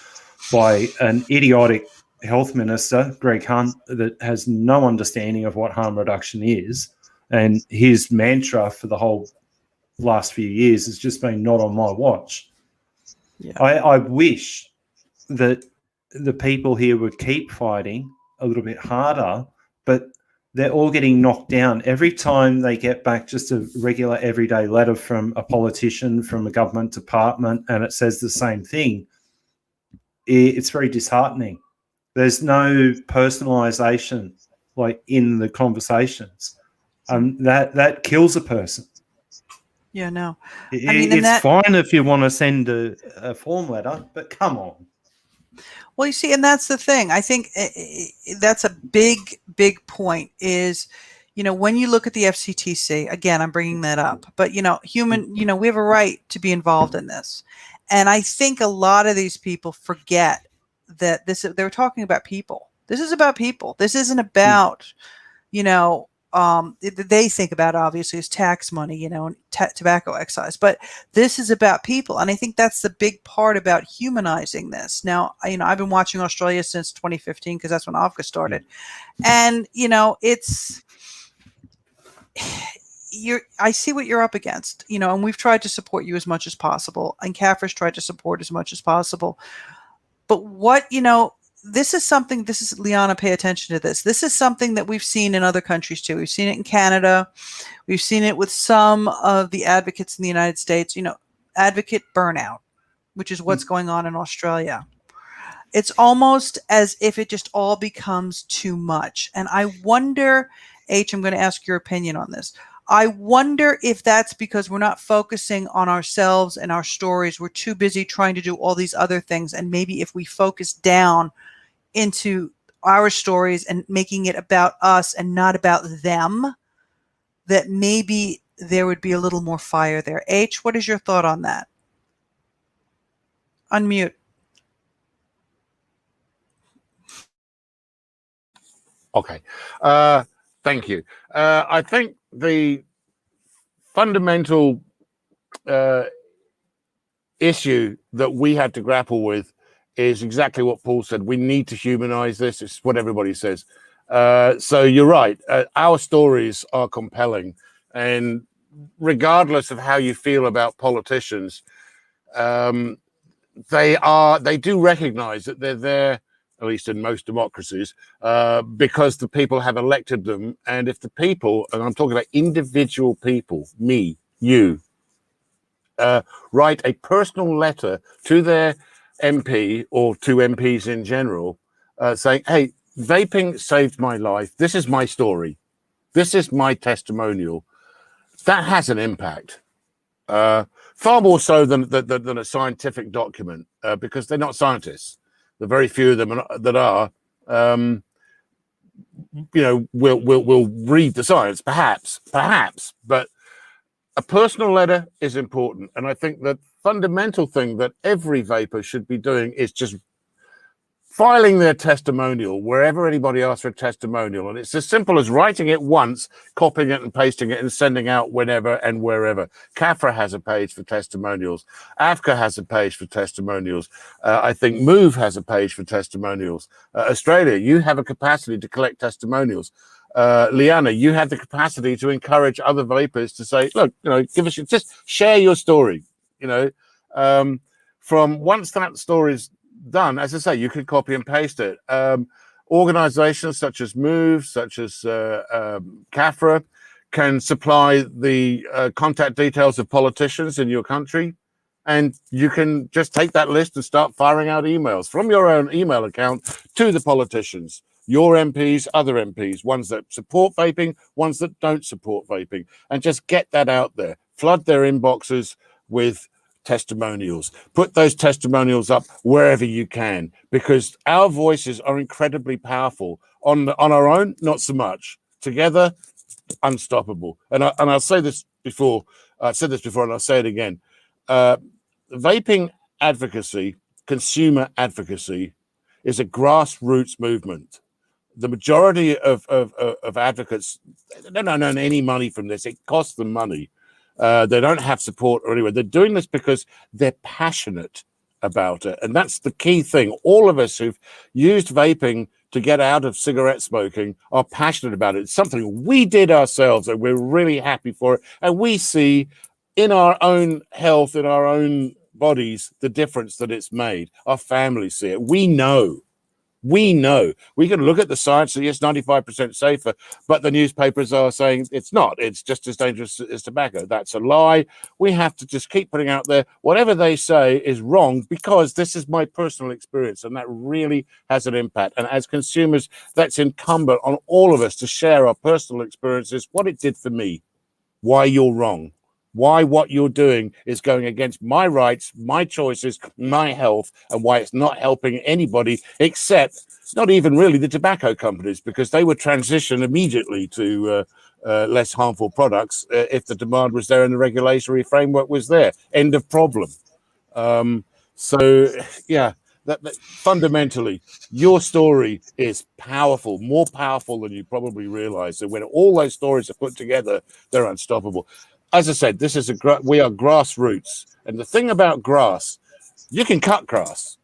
by an idiotic health minister, Greg Hunt, that has no understanding of what harm reduction is. And his mantra for the whole last few years has just been not on my watch. Yeah. I wish that the people here would keep fighting a little bit harder, but they're all getting knocked down. Every time they get back just a regular everyday letter from a politician, from a government department, and it says the same thing, it's very disheartening. There's no personalization like in the conversations. That kills a person. Yeah, no. It's fine if you want to send a form letter, but come on. Well, you see, and that's the thing. I think that's a big point is, when you look at the FCTC, again, I'm bringing that up, but, we have a right to be involved in this. And I think a lot of these people forget that they're talking about people. This is about people. This isn't about, they think about obviously is tax money, and tobacco excise, but this is about people. And I think that's the big part about humanizing this. Now, I've been watching Australia since 2015 because that's when AVCA started. And, I see what you're up against, and we've tried to support you as much as possible, and CAFRA's tried to support as much as possible. But Liana, pay attention to this. This is something that we've seen in other countries too. We've seen it in Canada. We've seen it with some of the advocates in the United States, advocate burnout, which is what's going on in Australia. It's almost as if it just all becomes too much. And I wonder, H, I'm going to ask your opinion on this. I wonder if that's because we're not focusing on ourselves and our stories. We're too busy trying to do all these other things. And maybe if we focus down into our stories and making it about us and not about them, that maybe there would be a little more fire there. H, what is your thought on that? Unmute. Okay. Thank you. I think the fundamental issue that we had to grapple with is exactly what Paul said. We need to humanize this. It's what everybody says. So you're right. Our stories are compelling, and regardless of how you feel about politicians, they do recognize that they're there, at least in most democracies, because the people have elected them. And if the people, and I'm talking about individual people, me, you, write a personal letter to their MP or to MPs in general, saying, hey, vaping saved my life. This is my story. This is my testimonial. That has an impact. Far more so than a scientific document, because they're not scientists. The very few of them that are, will read the science, perhaps, but a personal letter is important. And I think the fundamental thing that every vapor should be doing is just filing their testimonial wherever anybody asks for a testimonial. And it's as simple as writing it once, copying it and pasting it and sending out whenever and wherever. CAFRA has a page for testimonials. AFCA has a page for testimonials. I think MOVE has a page for testimonials. Australia, you have a capacity to collect testimonials. Liana, you have the capacity to encourage other vapors to say, look, give us, just share your story. From once that story's done, as I say, you could copy and paste it. Organizations such as MOVE, such as CAFRA, can supply the contact details of politicians in your country, and you can just take that list and start firing out emails from your own email account to the politicians, your MPs, other MPs, ones that support vaping, ones that don't support vaping, and just get that out there. Flood their inboxes with testimonials. Put those testimonials up wherever you can, because our voices are incredibly powerful. On our own, not so much. Together, unstoppable. And I'll say this before. I've said this before, and I'll say it again. Vaping advocacy, consumer advocacy, is a grassroots movement. The majority of advocates don't earn any money from this. It costs them money. They don't have support or anywhere. They're doing this because they're passionate about it. And that's the key thing. All of us who've used vaping to get out of cigarette smoking are passionate about it. It's something we did ourselves, and we're really happy for it. And we see in our own health, in our own bodies, the difference that it's made. Our families see it. We know. We can look at the science and yes, 95% safer, but the newspapers are saying it's not. It's just as dangerous as tobacco. That's a lie. We have to just keep putting out there whatever they say is wrong, because this is my personal experience, and that really has an impact. And as consumers, that's incumbent on all of us to share our personal experiences, what it did for me, why you're wrong, why what you're doing is going against my rights, my choices, my health, and why it's not helping anybody except not even really the tobacco companies, because they would transition immediately to less harmful products if the demand was there and the regulatory framework was there. End of problem. That fundamentally, your story is powerful, more powerful than you probably realize. And when all those stories are put together, they're unstoppable. As I said, we are grassroots. And the thing about grass, you can cut grass.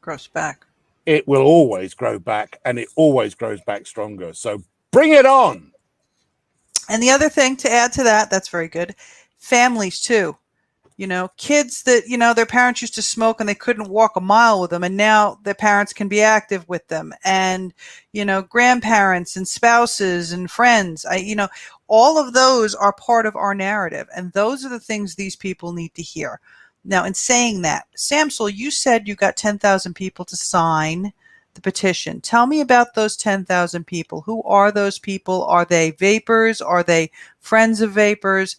Grows back. It will always grow back, and it always grows back stronger. So bring it on. And the other thing to add to that, that's very good, families too. Kids that, their parents used to smoke and they couldn't walk a mile with them, and now their parents can be active with them. And, grandparents and spouses and friends, all of those are part of our narrative. And those are the things these people need to hear. Now, in saying that, Samsul, you said you got 10,000 people to sign the petition. Tell me about those 10,000 people. Who are those people? Are they vapors? Are they friends of vapors?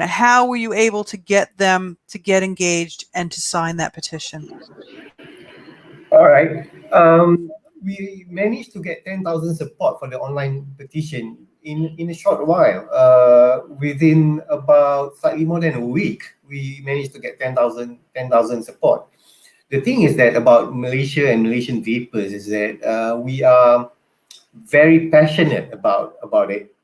How were you able to get them to get engaged and to sign that petition? All right. We managed to get 10,000 support for the online petition in a short while. Within about slightly more than a week, we managed to get 10,000 support. The thing is that about Malaysia and Malaysian vapors is that we are very passionate about it.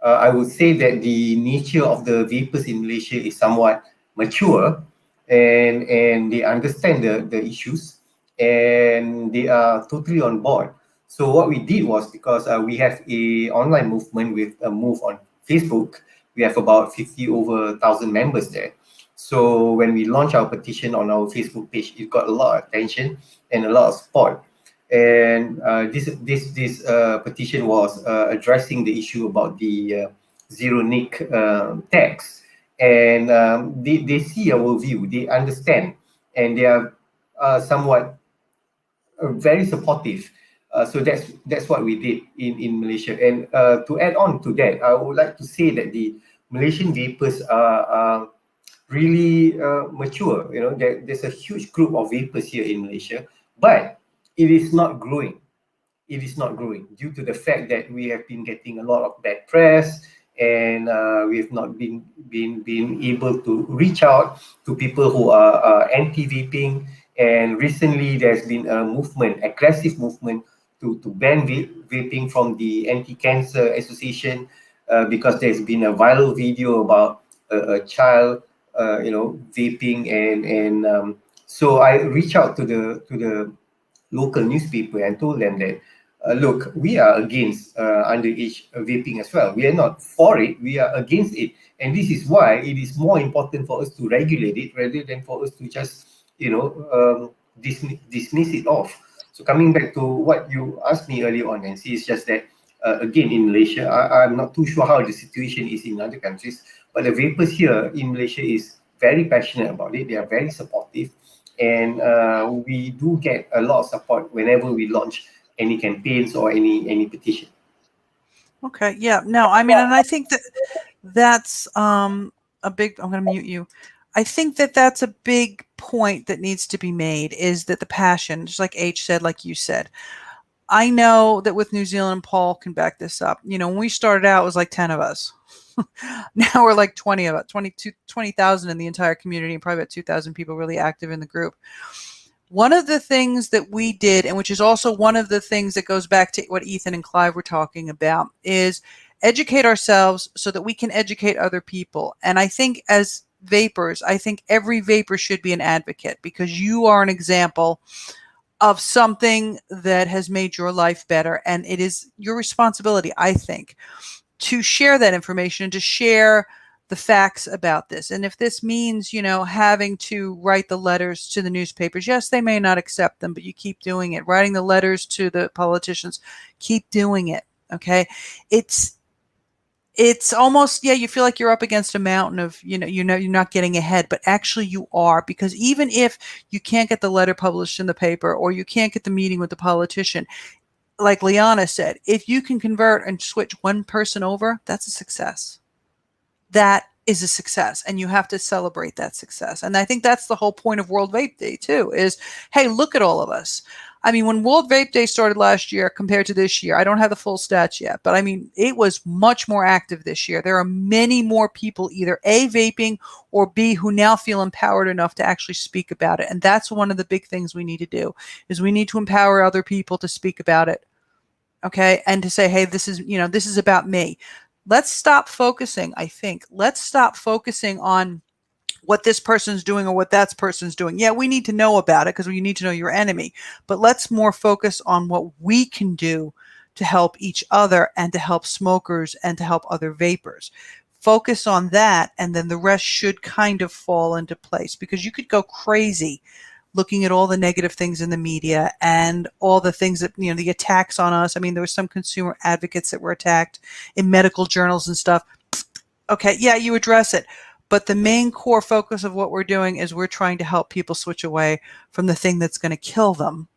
I would say that the nature of the vapors in Malaysia is somewhat mature, and they understand the issues, and they are totally on board. So what we did was, because we have a online movement with a Move on Facebook, we have about 50,000 members there. So when we launched our petition on our Facebook page, it got a lot of attention and a lot of support. And this petition was addressing the issue about the zero NIC tax. And they see our view, they understand, and they are somewhat very supportive. So that's what we did in Malaysia. And to add on to that, I would like to say that the Malaysian vapers are really mature. You know, there's a huge group of vapers here in Malaysia, but it is not growing. It is not growing due to the fact that we have been getting a lot of bad press, and we have not been able to reach out to people who are anti-vaping. And recently, there's been a movement, aggressive movement, to ban vaping from the Anti-Cancer Association because there's been a viral video about a child, vaping, and so I reached out to the local newspaper and told them that, look, we are against underage vaping as well. We are not for it, we are against it. And this is why it is more important for us to regulate it rather than for us to just, dismiss it off. So coming back to what you asked me earlier on, Nancy, it's just that, again, in Malaysia, I'm not too sure how the situation is in other countries, but the vapers here in Malaysia is very passionate about it. They are very supportive. And we do get a lot of support whenever we launch any campaigns or any petition. Okay. Yeah. No, I mean, and I think that's a big, I'm going to mute you. I think that's a big point that needs to be made, is that the passion, just like H said, like you said, I know that with New Zealand, Paul can back this up. When we started out, it was like 10 of us. Now we're like 20 of us, 20,000 in the entire community, and probably about 2,000 people really active in the group. One of the things that we did, and which is also one of the things that goes back to what Ethan and Clive were talking about, is educate ourselves so that we can educate other people. And I think as vapors, I think every vapor should be an advocate, because you are an example of something that has made your life better. And it is your responsibility, I think, to share that information and to share the facts about this. And if this means, having to write the letters to the newspapers, yes, they may not accept them, but you keep doing it. Writing the letters to the politicians, keep doing it. Okay. It's almost, you feel like you're up against a mountain of, you're not getting ahead, but actually you are, because even if you can't get the letter published in the paper, or you can't get the meeting with the politician, like Liana said, if you can convert and switch one person over, that's a success. That is a success, and you have to celebrate that success. And I think that's the whole point of World Vape Day too, is, hey, look at all of us. I mean, when World Vape Day started last year compared to this year, I don't have the full stats yet, but I mean, it was much more active this year. There are many more people either A, vaping, or B, who now feel empowered enough to actually speak about it. And that's one of the big things we need to do, is we need to empower other people to speak about it. Okay. And to say, hey, this is about me. Let's stop focusing, I think. Let's stop focusing on what this person's doing or what that person's doing. Yeah, we need to know about it because you need to know your enemy. But let's more focus on what we can do to help each other and to help smokers and to help other vapors. Focus on that, and then the rest should kind of fall into place, because you could go crazy looking at all the negative things in the media and all the things that, the attacks on us. I mean, there were some consumer advocates that were attacked in medical journals and stuff. Okay, yeah, you address it. But the main core focus of what we're doing is we're trying to help people switch away from the thing that's going to kill them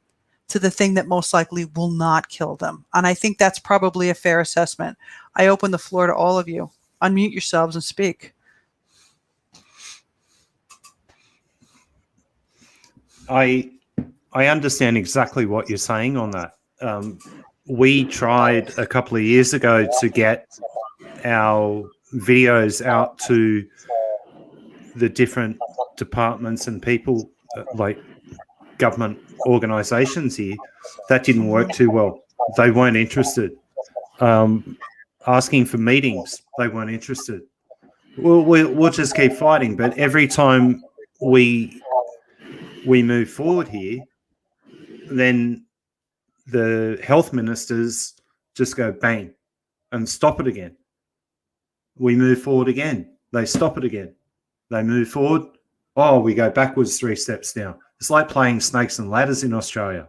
to the thing that most likely will not kill them. And I think that's probably a fair assessment. I open the floor to all of you. Unmute yourselves and speak. I understand exactly what you're saying on that. We tried a couple of years ago to get our videos out to the different departments and people, like government organizations here. That didn't work too well. They weren't interested. Asking for meetings, they weren't interested. We'll just keep fighting. But every time we move forward here, then the health ministers just go bang and stop it again. We move forward again. They stop it again. They move forward. Oh, we go backwards 3 steps now. It's like playing snakes and ladders in Australia.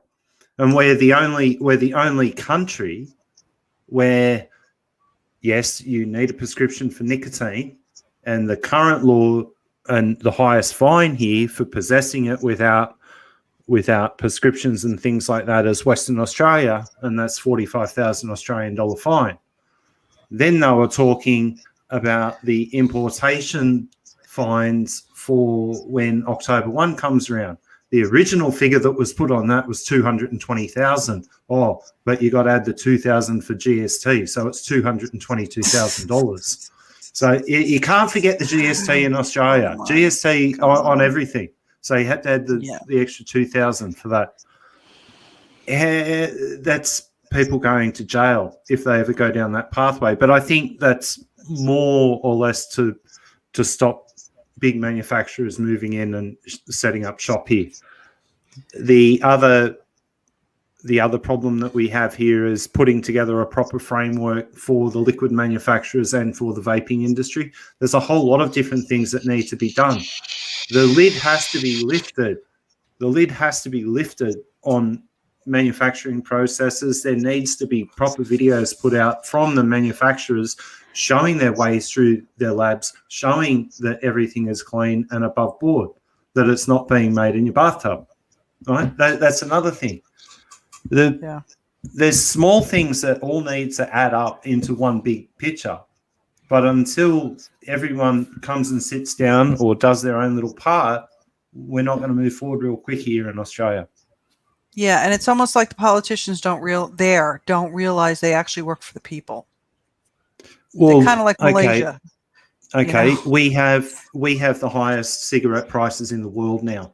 And we're the only country where, yes, you need a prescription for nicotine, and the current law and the highest fine here for possessing it without prescriptions and things like that is Western Australia, and that's 45,000 Australian dollar fine. Then they were talking about the importation fines for when October 1 comes around. The original figure that was put on that was 220,000. Oh, but you got to add the 2,000 for GST, so it's $222,000. So you can't forget the GST in Australia. GST on everything. So you had to add the extra 2,000 for that. That's people going to jail if they ever go down that pathway. But I think that's more or less to stop big manufacturers moving in and setting up shop here. The other problem that we have here is putting together a proper framework for the liquid manufacturers and for the vaping industry. There's a whole lot of different things that need to be done. The lid has to be lifted. The lid has to be lifted on manufacturing processes. There needs to be proper videos put out from the manufacturers showing their ways through their labs, showing that everything is clean and above board, that it's not being made in your bathtub. Right? That's another thing. There's small things that all need to add up into one big picture. But until everyone comes and sits down or does their own little part, we're not going to move forward real quick here in Australia. Yeah, and it's almost like the politicians don't realize they actually work for the people. Well, kind of like Malaysia. Okay, you know? we have the highest cigarette prices in the world now,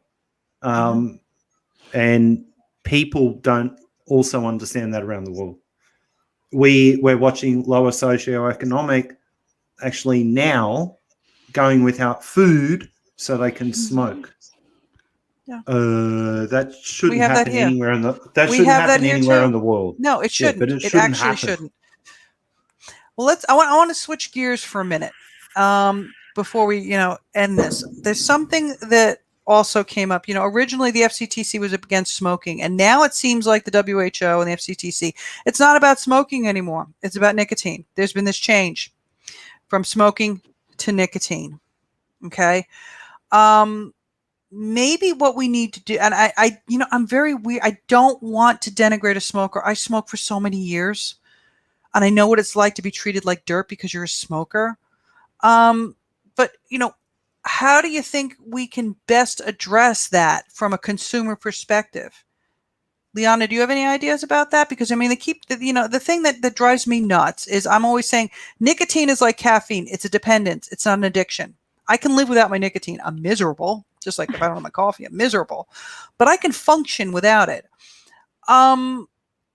and people don't also understand that around the world. We're watching lower socioeconomic actually now going without food so they can smoke. Yeah. That shouldn't happen anywhere in the world. No, it shouldn't. But it actually shouldn't. Well, I want to switch gears for a minute before we end this. There's something that also came up. Originally the FCTC was against smoking, and now it seems like the WHO and the FCTC, it's not about smoking anymore. It's about nicotine. There's been this change from smoking to nicotine. Okay. Maybe what we need to do, and I'm very weird. I don't want to denigrate a smoker. I smoked for so many years, and I know what it's like to be treated like dirt because you're a smoker. But how do you think we can best address that from a consumer perspective? Liana, do you have any ideas about that? Because they keep the thing that drives me nuts is I'm always saying nicotine is like caffeine. It's a dependence. It's not an addiction. I can live without my nicotine. I'm miserable. Just like if I don't have my coffee, I'm miserable, but I can function without it.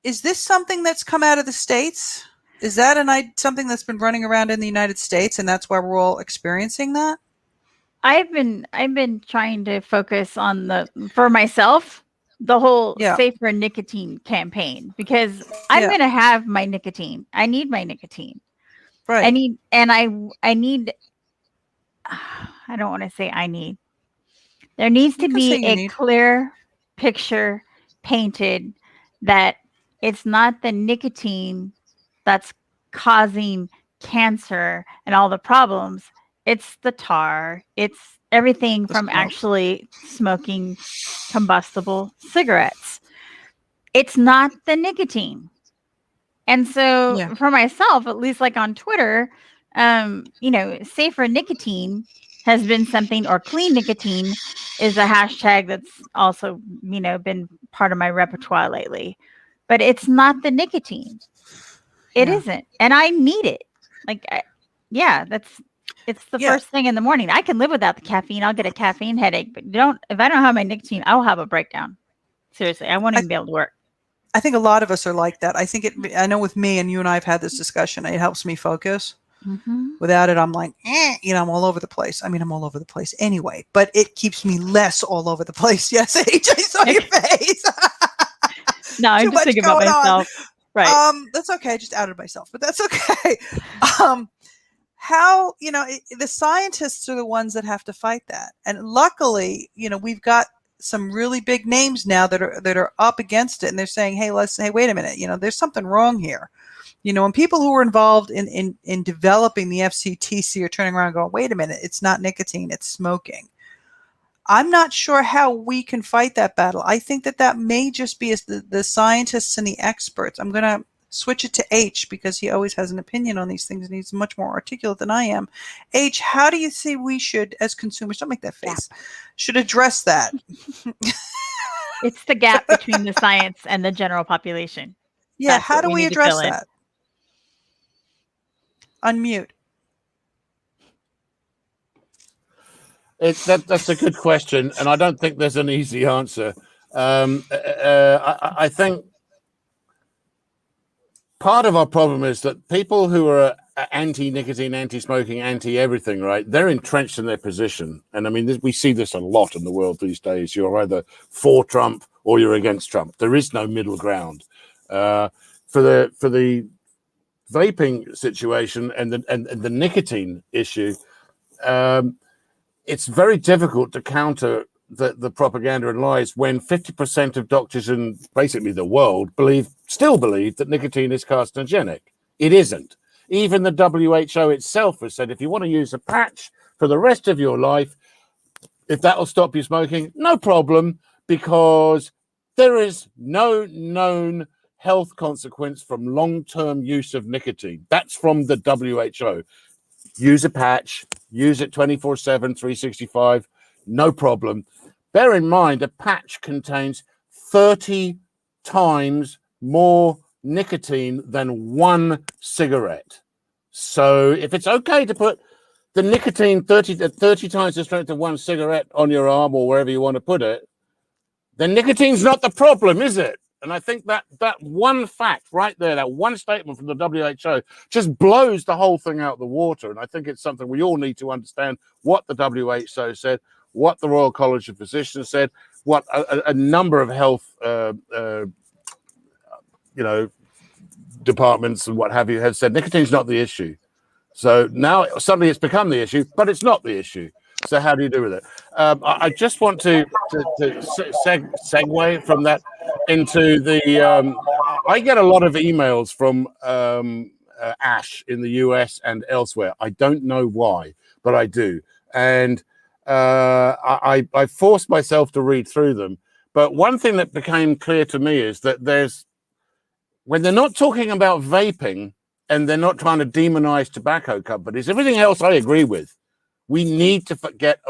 Is this something that's come out of the States? Is that something that's been running around in the United States, and that's why we're all experiencing that? I've been trying to focus on for myself, the whole safer nicotine campaign, because I'm going to have my nicotine. I need my nicotine. Right. I need, I don't want to say I need. There needs to be a clear picture painted that it's not the nicotine that's causing cancer and all the problems. It's the tar. It's everything from actually smoking combustible cigarettes. It's not the nicotine. And so for myself, at least like on Twitter, safer nicotine has been something, or clean nicotine is a hashtag that's also, been part of my repertoire lately. But it's not the nicotine. It isn't. And I need it. It's the first thing in the morning. I can live without the caffeine. I'll get a caffeine headache, but if I don't have my nicotine, I'll have a breakdown. Seriously, I won't even be able to work. I think a lot of us are like that. I know with me, and you and I have had this discussion, it helps me focus. Mm-hmm. Without it, I'm like, I'm all over the place. I'm all over the place anyway, but it keeps me less all over the place. Yes, AJ, I saw your face. No, I'm just thinking about myself. Right. That's okay. I just outed myself, but that's okay. how, the scientists are the ones that have to fight that. And luckily, we've got some really big names now that are up against it, and they're saying, hey, wait a minute, there's something wrong here. And people who were involved in developing the FCTC are turning around and going, wait a minute, it's not nicotine, it's smoking. I'm not sure how we can fight that battle. I think that may just be as the scientists and the experts. I'm going to switch it to H because he always has an opinion on these things and he's much more articulate than I am. H, how do you see we should, as consumers, don't make that face, should address that? It's the gap between the science and the general population. Yeah, That's how what do we need to address fill in. that? Unmute. That's a good question, and I don't think there's an easy answer. I think part of our problem is that people who are anti-nicotine, anti-smoking, anti-everything, right, they're entrenched in their position. And I mean, we see this a lot in the world these days. You're either for Trump or you're against Trump. There is no middle ground. For the vaping situation and the nicotine issue, it's very difficult to counter the propaganda and lies when 50% of doctors in basically the world still believe that nicotine is carcinogenic. It isn't. Even the WHO itself has said if you want to use a patch for the rest of your life, if that will stop you smoking, no problem, because there is no known health consequence from long-term use of nicotine. That's from the WHO. Use a patch, use it 24/7, 365, no problem. Bear in mind, a patch contains 30 times more nicotine than one cigarette. So if it's okay to put the nicotine 30 times the strength of one cigarette on your arm or wherever you want to put it, then nicotine's not the problem, is it? And I think that one fact right there, that one statement from the WHO just blows the whole thing out of the water. And I think it's something we all need to understand what the WHO said, what the Royal College of Physicians said, what a number of health, departments and what have you have said. Nicotine's not the issue. So now suddenly it's become the issue, but it's not the issue. So how do you do with it? I just want to segue from that into the. I get a lot of emails from ASH in the US and elsewhere. I don't know why, but I do, and I forced myself to read through them. But one thing that became clear to me is that when they're not talking about vaping and they're not trying to demonize tobacco companies, everything else I agree with. We need to get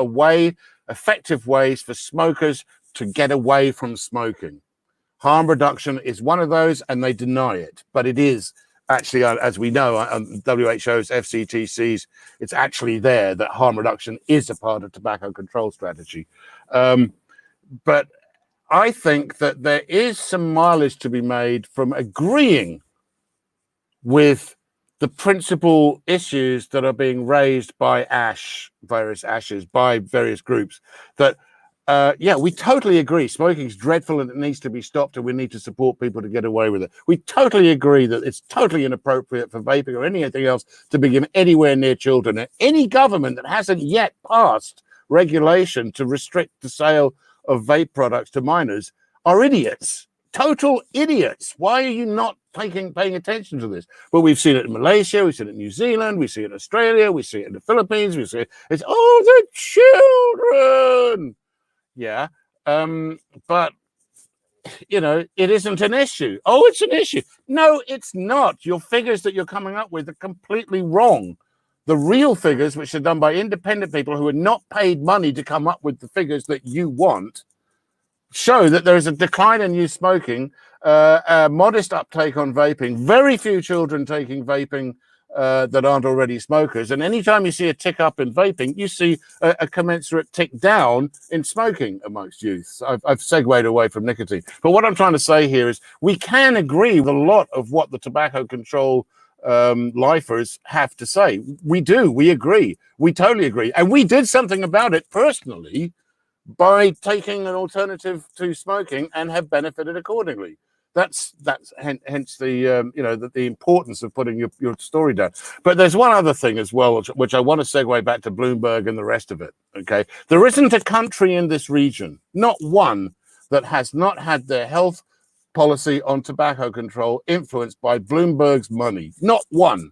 effective ways for smokers to get away from smoking. Harm reduction is one of those, and they deny it. But it is actually, as we know, WHO's FCTC's, it's actually there that harm reduction is a part of tobacco control strategy. But I think that there is some mileage to be made from agreeing with the principal issues that are being raised by various ASHs, by various groups, that, we totally agree. Smoking is dreadful and it needs to be stopped, and we need to support people to get away with it. We totally agree that it's totally inappropriate for vaping or anything else to be given anywhere near children. And any government that hasn't yet passed regulation to restrict the sale of vape products to minors are idiots. Total idiots. Why are you not paying attention to this? Well, we've seen it in Malaysia, we've seen it in New Zealand, we see it in Australia, we see it in the Philippines, we see it. It's the children. Yeah. But it isn't an issue. Oh, it's an issue. No, it's not. Your figures that you're coming up with are completely wrong. The real figures, which are done by independent people who are not paid money to come up with the figures that you want, show that there is a decline in youth smoking, a modest uptake on vaping, very few children taking vaping that aren't already smokers. And anytime you see a tick up in vaping, you see a commensurate tick down in smoking amongst youth. So I've segued away from nicotine. But what I'm trying to say here is we can agree with a lot of what the tobacco control lifers have to say. We do. We agree. We totally agree. And we did something about it personally by taking an alternative to smoking and have benefited accordingly. That's hence the the importance of putting your story down. But there's one other thing as well, which I want to segue back to Bloomberg and the rest of it. Okay, there isn't a country in this region, not one, that has not had their health policy on tobacco control influenced by Bloomberg's money. Not one.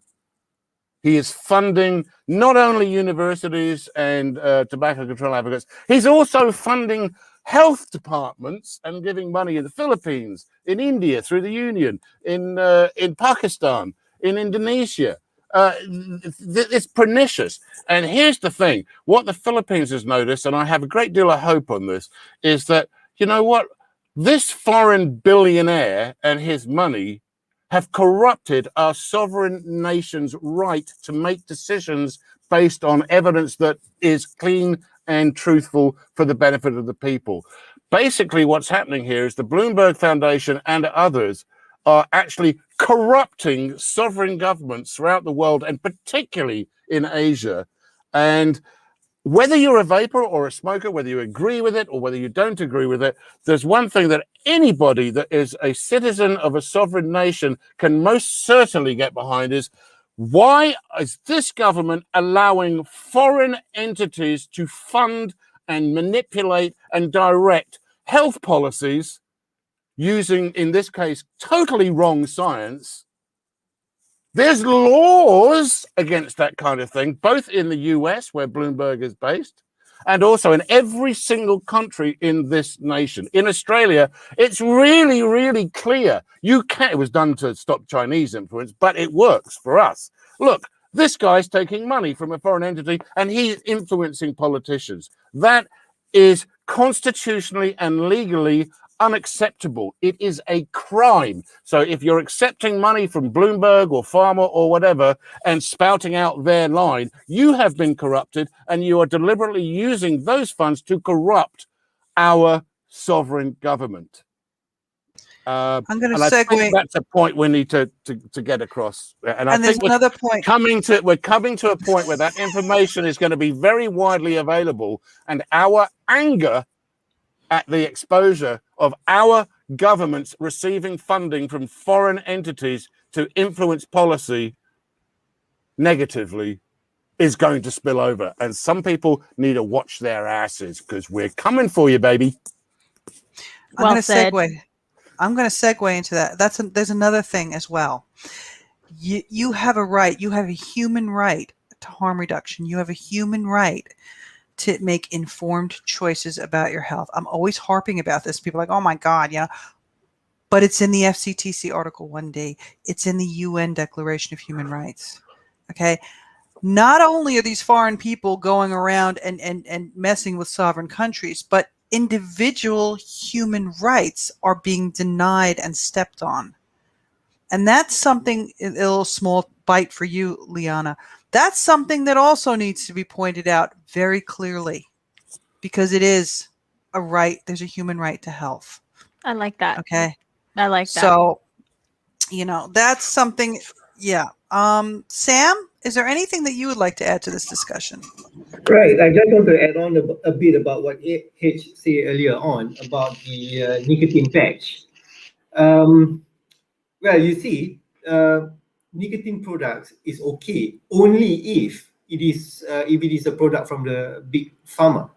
He is funding not only universities and tobacco control advocates, he's also funding health departments and giving money in the Philippines, in India through the union, in Pakistan, in Indonesia. It's pernicious. And here's the thing, what the Philippines has noticed, and I have a great deal of hope on this, is that, you know what, this foreign billionaire and his money have corrupted our sovereign nation's right to make decisions based on evidence that is clean and truthful for the benefit of the people. Basically, what's happening here is the Bloomberg Foundation and others are actually corrupting sovereign governments throughout the world, and particularly in Asia. And whether you're a vapor or a smoker, whether you agree with it or whether you don't agree with it, there's one thing that anybody that is a citizen of a sovereign nation can most certainly get behind is, why is this government allowing foreign entities to fund and manipulate and direct health policies using, in this case, totally wrong science? There's laws against that kind of thing, both in the US, where Bloomberg is based, and also in every single country in this nation. In Australia, it's really, really clear. It was done to stop Chinese influence, but it works for us. Look, this guy's taking money from a foreign entity and he's influencing politicians. That is constitutionally and legally unacceptable. It is a crime. So if you're accepting money from Bloomberg or Pharma or whatever and spouting out their line, you have been corrupted, and you are deliberately using those funds to corrupt our sovereign government. I'm going to I segue. think that's a point we need to get across. And I there's think another point. we're coming to a point where that information is going to be very widely available, and our anger at the exposure of our governments receiving funding from foreign entities to influence policy negatively is going to spill over. And some people need to watch their asses, because we're coming for you, baby. I'm going to segue into that. There's another thing as well. You have a right. You have a human right to harm reduction. You have a human right to make informed choices about your health. I'm always harping about this. People are like, oh my God, but it's in the FCTC Article 1D. It's in the UN Declaration of Human Rights. Okay. Not only are these foreign people going around and messing with sovereign countries, but individual human rights are being denied and stepped on. And that's something, a little small bite for you, Liana. That's something that also needs to be pointed out very clearly, because it is a right. There's a human right to health. I like that. Okay. I like that. So, that's something. Yeah. Sam, is there anything that you would like to add to this discussion? Right. I just want to add on a bit about what H said earlier on about the nicotine patch. Well, you see, nicotine products is okay only if it is a product from the big pharma.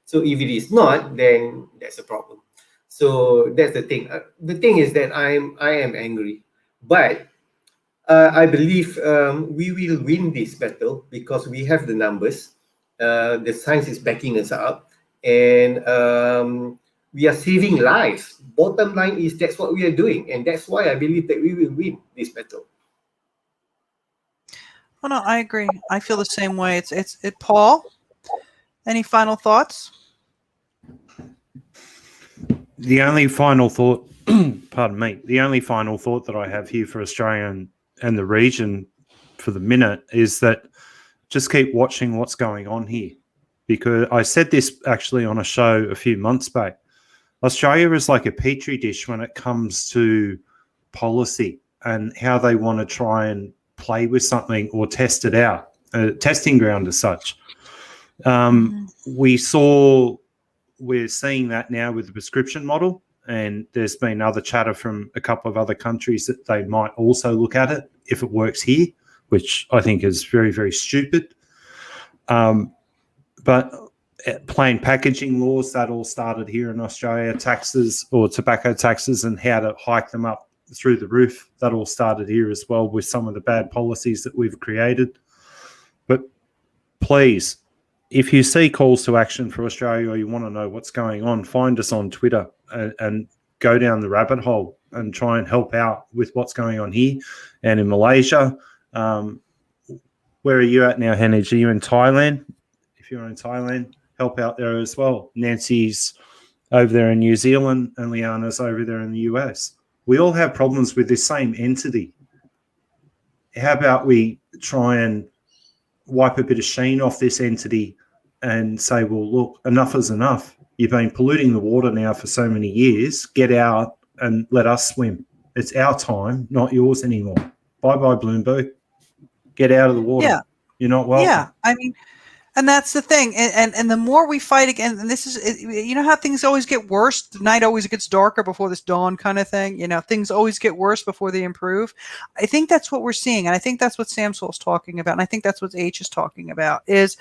So if it is not, then that's a problem. So that's the thing. The thing is that I am angry, but I believe we will win this battle because we have the numbers. The science is backing us up, and we are saving lives. Bottom line is that's what we are doing, and that's why I believe that we will win this battle. Oh no, I agree. I feel the same way. It's Paul. Any final thoughts? The only final thought, pardon me, the only final thought that I have here for Australia and the region for the minute is that just keep watching what's going on here. Because I said this actually on a show a few months back. Australia is like a petri dish when it comes to policy and how they want to try and play with something or test it out, a testing ground as such. We're seeing that now with the prescription model, And there's been other chatter from a couple of other countries that they might also look at it if it works here, which I think is very, very stupid. But plain packaging laws, that all started here in Australia. Taxes or tobacco taxes and how to hike them up through the roof, that all started here as well with some of the bad policies that we've created. But please, if you see calls to action for Australia or you want to know what's going on, find us on Twitter and go down the rabbit hole and try and help out with what's going on here and in Malaysia. Where are you at now, Henage? Are you in Thailand? If you're in Thailand, help out there as well. Nancy's over there in New Zealand and Liana's over there in the US. We all have problems with this same entity. How about we try and wipe a bit of sheen off this entity and say, well, look, enough is enough. You've been polluting the water now for so many years. Get out and let us swim. It's our time, not yours anymore. Bye-bye, Bloomberg. Get out of the water. Yeah. You're not welcome. Yeah, I mean, and that's the thing. And the more we fight again, and this is, you know how things always get worse? The night always gets darker before this dawn kind of thing. You know, things always get worse before they improve. I think that's what we're seeing. And I think that's what Samsol's talking about. And I think that's what H is talking about is,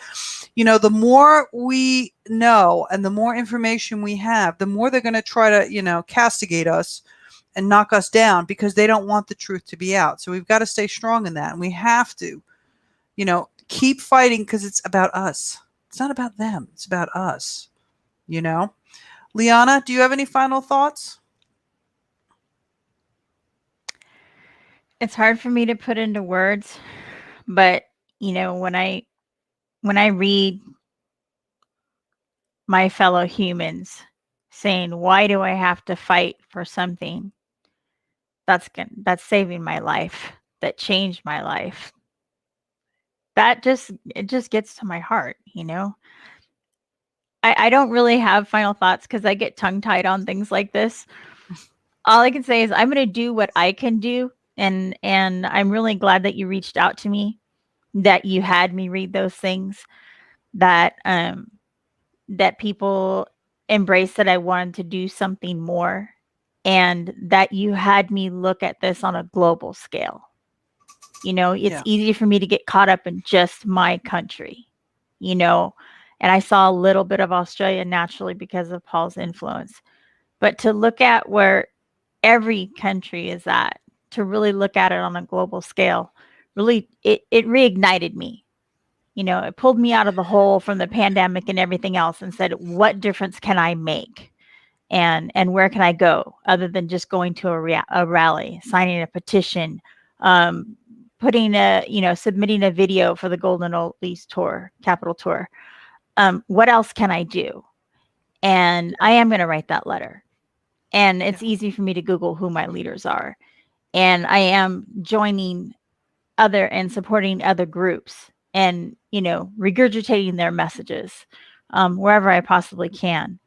you know, the more we know and the more information we have, the more they're going to try to, you know, castigate us and knock us down because they don't want the truth to be out. So we've got to stay strong in that. And we have to, you know, keep fighting because it's about us. It's not about them. It's about us, you know? Liana, do you have any final thoughts? It's hard for me to put into words, but, you know, when I read my fellow humans saying, why do I have to fight for something that's saving my life, that changed my life, it just gets to my heart, you know. I don't really have final thoughts because I get tongue-tied on things like this. All I can say is I'm going to do what I can do, and I'm really glad that you reached out to me, that you had me read those things, that that people embraced that I wanted to do something more, and that you had me look at this on a global scale. You know, it's easy for me to get caught up in just my country, you know, and I saw a little bit of Australia naturally because of Paul's influence. But to look at where every country is at, to really look at it on a global scale, really, it reignited me. You know, it pulled me out of the hole from the pandemic and everything else and said, what difference can I make? And where can I go other than just going to a rally, signing a petition, submitting a video for the Golden Oldies Tour, Capital Tour. What else can I do? And I am going to write that letter. And it's easy for me to Google who my leaders are. And I am joining other and supporting other groups and, you know, regurgitating their messages wherever I possibly can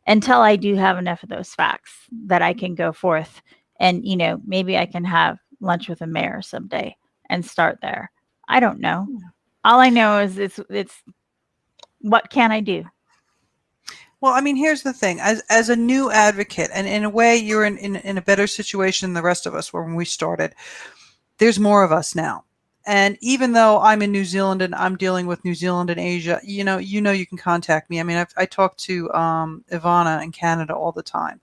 until I do have enough of those facts that I can go forth and, you know, maybe I can have lunch with a mayor someday and start there. I don't know. All I know is it's what can I do? Well, I mean, here's the thing. As a new advocate, and in a way, you're in a better situation than the rest of us were when we started. There's more of us now. And even though I'm in New Zealand and I'm dealing with New Zealand and Asia, you know, you can contact me. I mean, I talk to Ivana in Canada all the time.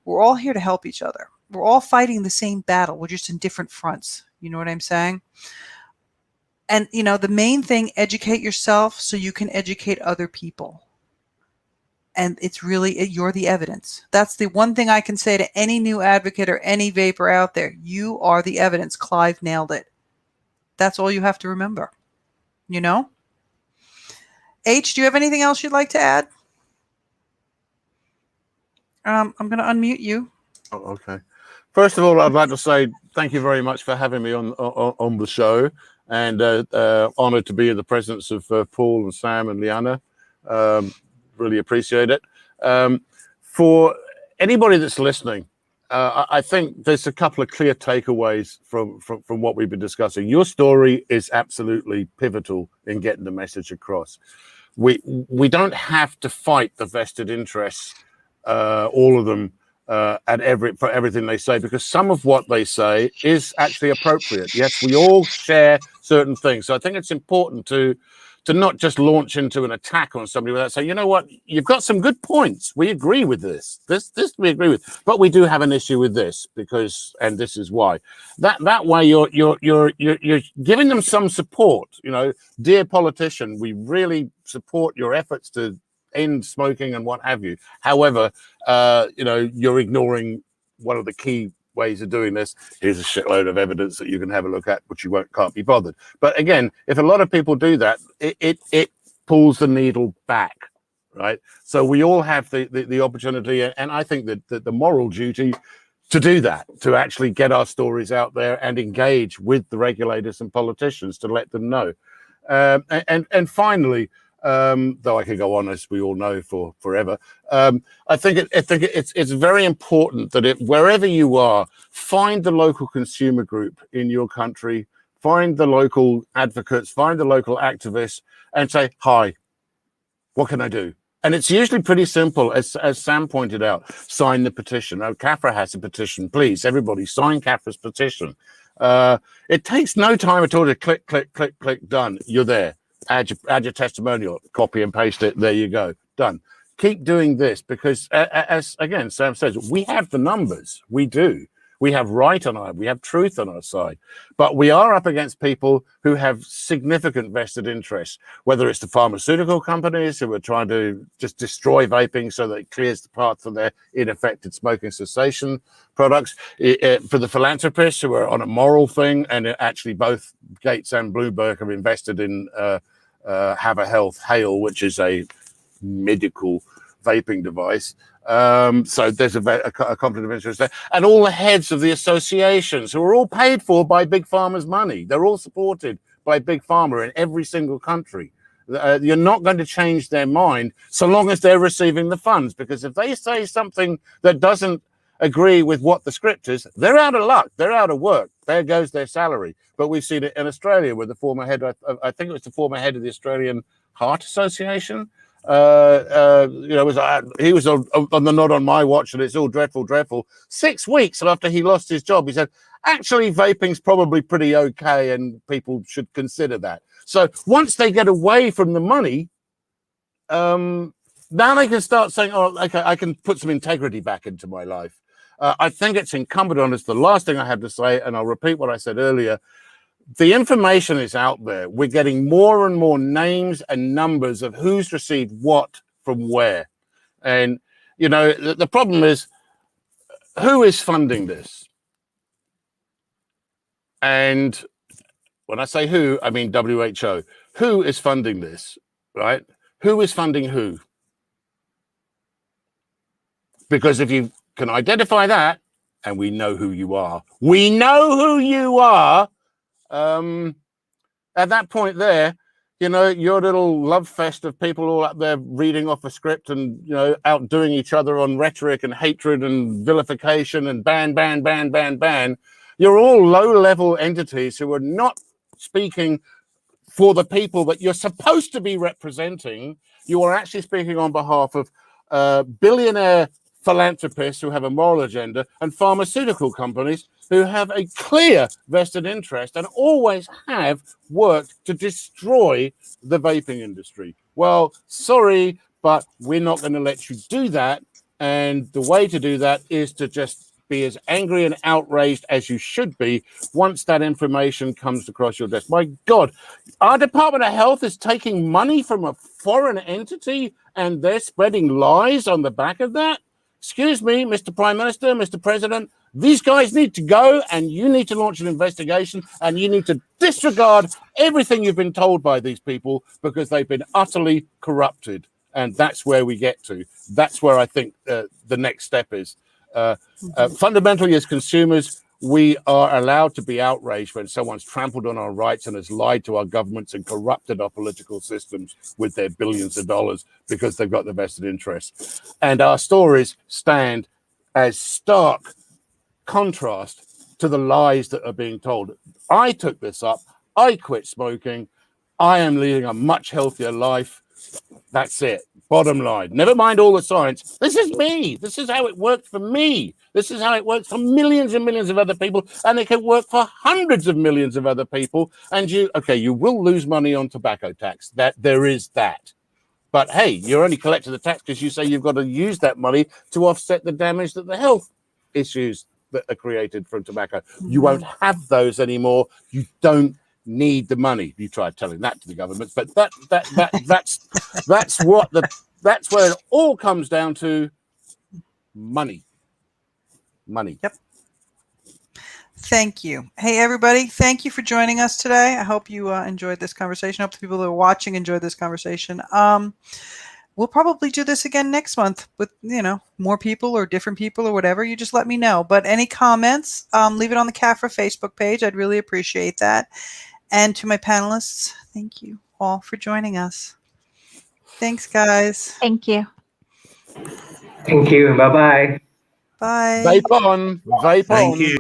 We're all here to help each other. We're all fighting the same battle. We're just in different fronts. You know what I'm saying? And, you know, the main thing, educate yourself so you can educate other people. And it's really, you're the evidence. That's the one thing I can say to any new advocate or any vapor out there. You are the evidence. Clive nailed it. That's all you have to remember. You know? H, do you have anything else you'd like to add? I'm going to unmute you. Oh, okay. First of all, I'd like to say thank you very much for having me on the show, and honored to be in the presence of Paul and Sam and Liana. Really appreciate it. For anybody that's listening, I think there's a couple of clear takeaways from what we've been discussing. Your story is absolutely pivotal in getting the message across. We don't have to fight the vested interests, all of them, for everything they say, because some of what they say is actually appropriate. Yes, we all share certain things. So I think it's important to not just launch into an attack on somebody without saying, you know what, you've got some good points. We agree with this. This we agree with, but we do have an issue with this because, and this is why. That way you're giving them some support. You know, dear politician, we really support your efforts to end smoking and what have you. However, you know, you're ignoring one of the key ways of doing this. Here's a shitload of evidence that you can have a look at, which you can't be bothered. But again, if a lot of people do that, it pulls the needle back, right? So we all have the opportunity, and I think that the moral duty to do that, to actually get our stories out there and engage with the regulators and politicians to let them know. And finally, though I could go on, as we all know, for forever. I think it's very important that wherever you are, find the local consumer group in your country, find the local advocates, find the local activists, and say, "Hi, what can I do?" And it's usually pretty simple, as Sam pointed out. Sign the petition. Oh, CAFRA has a petition. Please, everybody, sign CAFRA's petition. It takes no time at all to click, click, click, click. Done. You're there. Add your testimonial, copy and paste it. There you go. Done. Keep doing this because, as again, Sam says, we have the numbers. We do. We have right on our, we have truth on our side, but we are up against people who have significant vested interests, whether it's the pharmaceutical companies who are trying to just destroy vaping so that it clears the path for their ineffective smoking cessation products, for the philanthropists who are on a moral thing, and actually both Gates and Bloomberg have invested in Have a Health Hale, which is a medical vaping device. So there's a conflict of interest there, and all the heads of the associations who are all paid for by Big Pharma's money. They're all supported by Big Pharma in every single country. You're not going to change their mind so long as they're receiving the funds, because if they say something that doesn't agree with what the script is, they're out of luck. They're out of work. There goes their salary. But we've seen it in Australia with the former head, I think it was the former head of the Australian Heart Association. You know, he was on the Not On My Watch, and it's all dreadful, dreadful. 6 weeks after he lost his job, he said, actually, vaping's probably pretty okay, and people should consider that. So once they get away from the money, now they can start saying, oh, okay, I can put some integrity back into my life. I think it's incumbent on us. The last thing I have to say, and I'll repeat what I said earlier, the information is out there. We're getting more and more names and numbers of who's received what from where. And, you know, the problem is, who is funding this? And when I say who, I mean WHO. Who is funding this, right? Who is funding who? Because if you can identify that, and we know who you are, at that point there, you know, your little love fest of people all up there reading off a script and, you know, outdoing each other on rhetoric and hatred and vilification and ban, ban, ban, ban, ban. You're all low-level entities who are not speaking for the people that you're supposed to be representing. You are actually speaking on behalf of billionaire philanthropists who have a moral agenda and pharmaceutical companies who have a clear vested interest and always have worked to destroy the vaping industry. Well, sorry, but we're not going to let you do that. And the way to do that is to just be as angry and outraged as you should be once that information comes across your desk. My God, our Department of Health is taking money from a foreign entity and they're spreading lies on the back of that? Excuse me, Mr. Prime Minister, Mr. President, these guys need to go, and you need to launch an investigation, and you need to disregard everything you've been told by these people because they've been utterly corrupted. And that's where we get to. That's where I think the next step is. Fundamentally, as consumers, we are allowed to be outraged when someone's trampled on our rights and has lied to our governments and corrupted our political systems with their billions of dollars because they've got the vested interests. And our stories stand as stark contrast to the lies that are being told. I took this up. I quit smoking. I am leading a much healthier life. That's it. Bottom line. Never mind all the science. This is me. This is how it worked for me. This is how it works for millions and millions of other people, and it can work for hundreds of millions of other people. And you will lose money on tobacco tax. That there is that. But hey, you're only collecting the tax because you say you've got to use that money to offset the damage that the health issues that are created from tobacco. You won't have those anymore. You don't need the money. You tried telling that to the government, but that's where it all comes down to. Money. Yep. Thank you. Hey, everybody. Thank you for joining us today. I hope you enjoyed this conversation. I hope the people that are watching enjoyed this conversation. We'll probably do this again next month with, more people or different people or whatever. You just let me know. But any comments, leave it on the CAFRA Facebook page. I'd really appreciate that. And to my panelists, thank you all for joining us. Thanks, guys. Thank you. Thank you. Bye-bye. Bye. Vape on. Vape on. Thank you.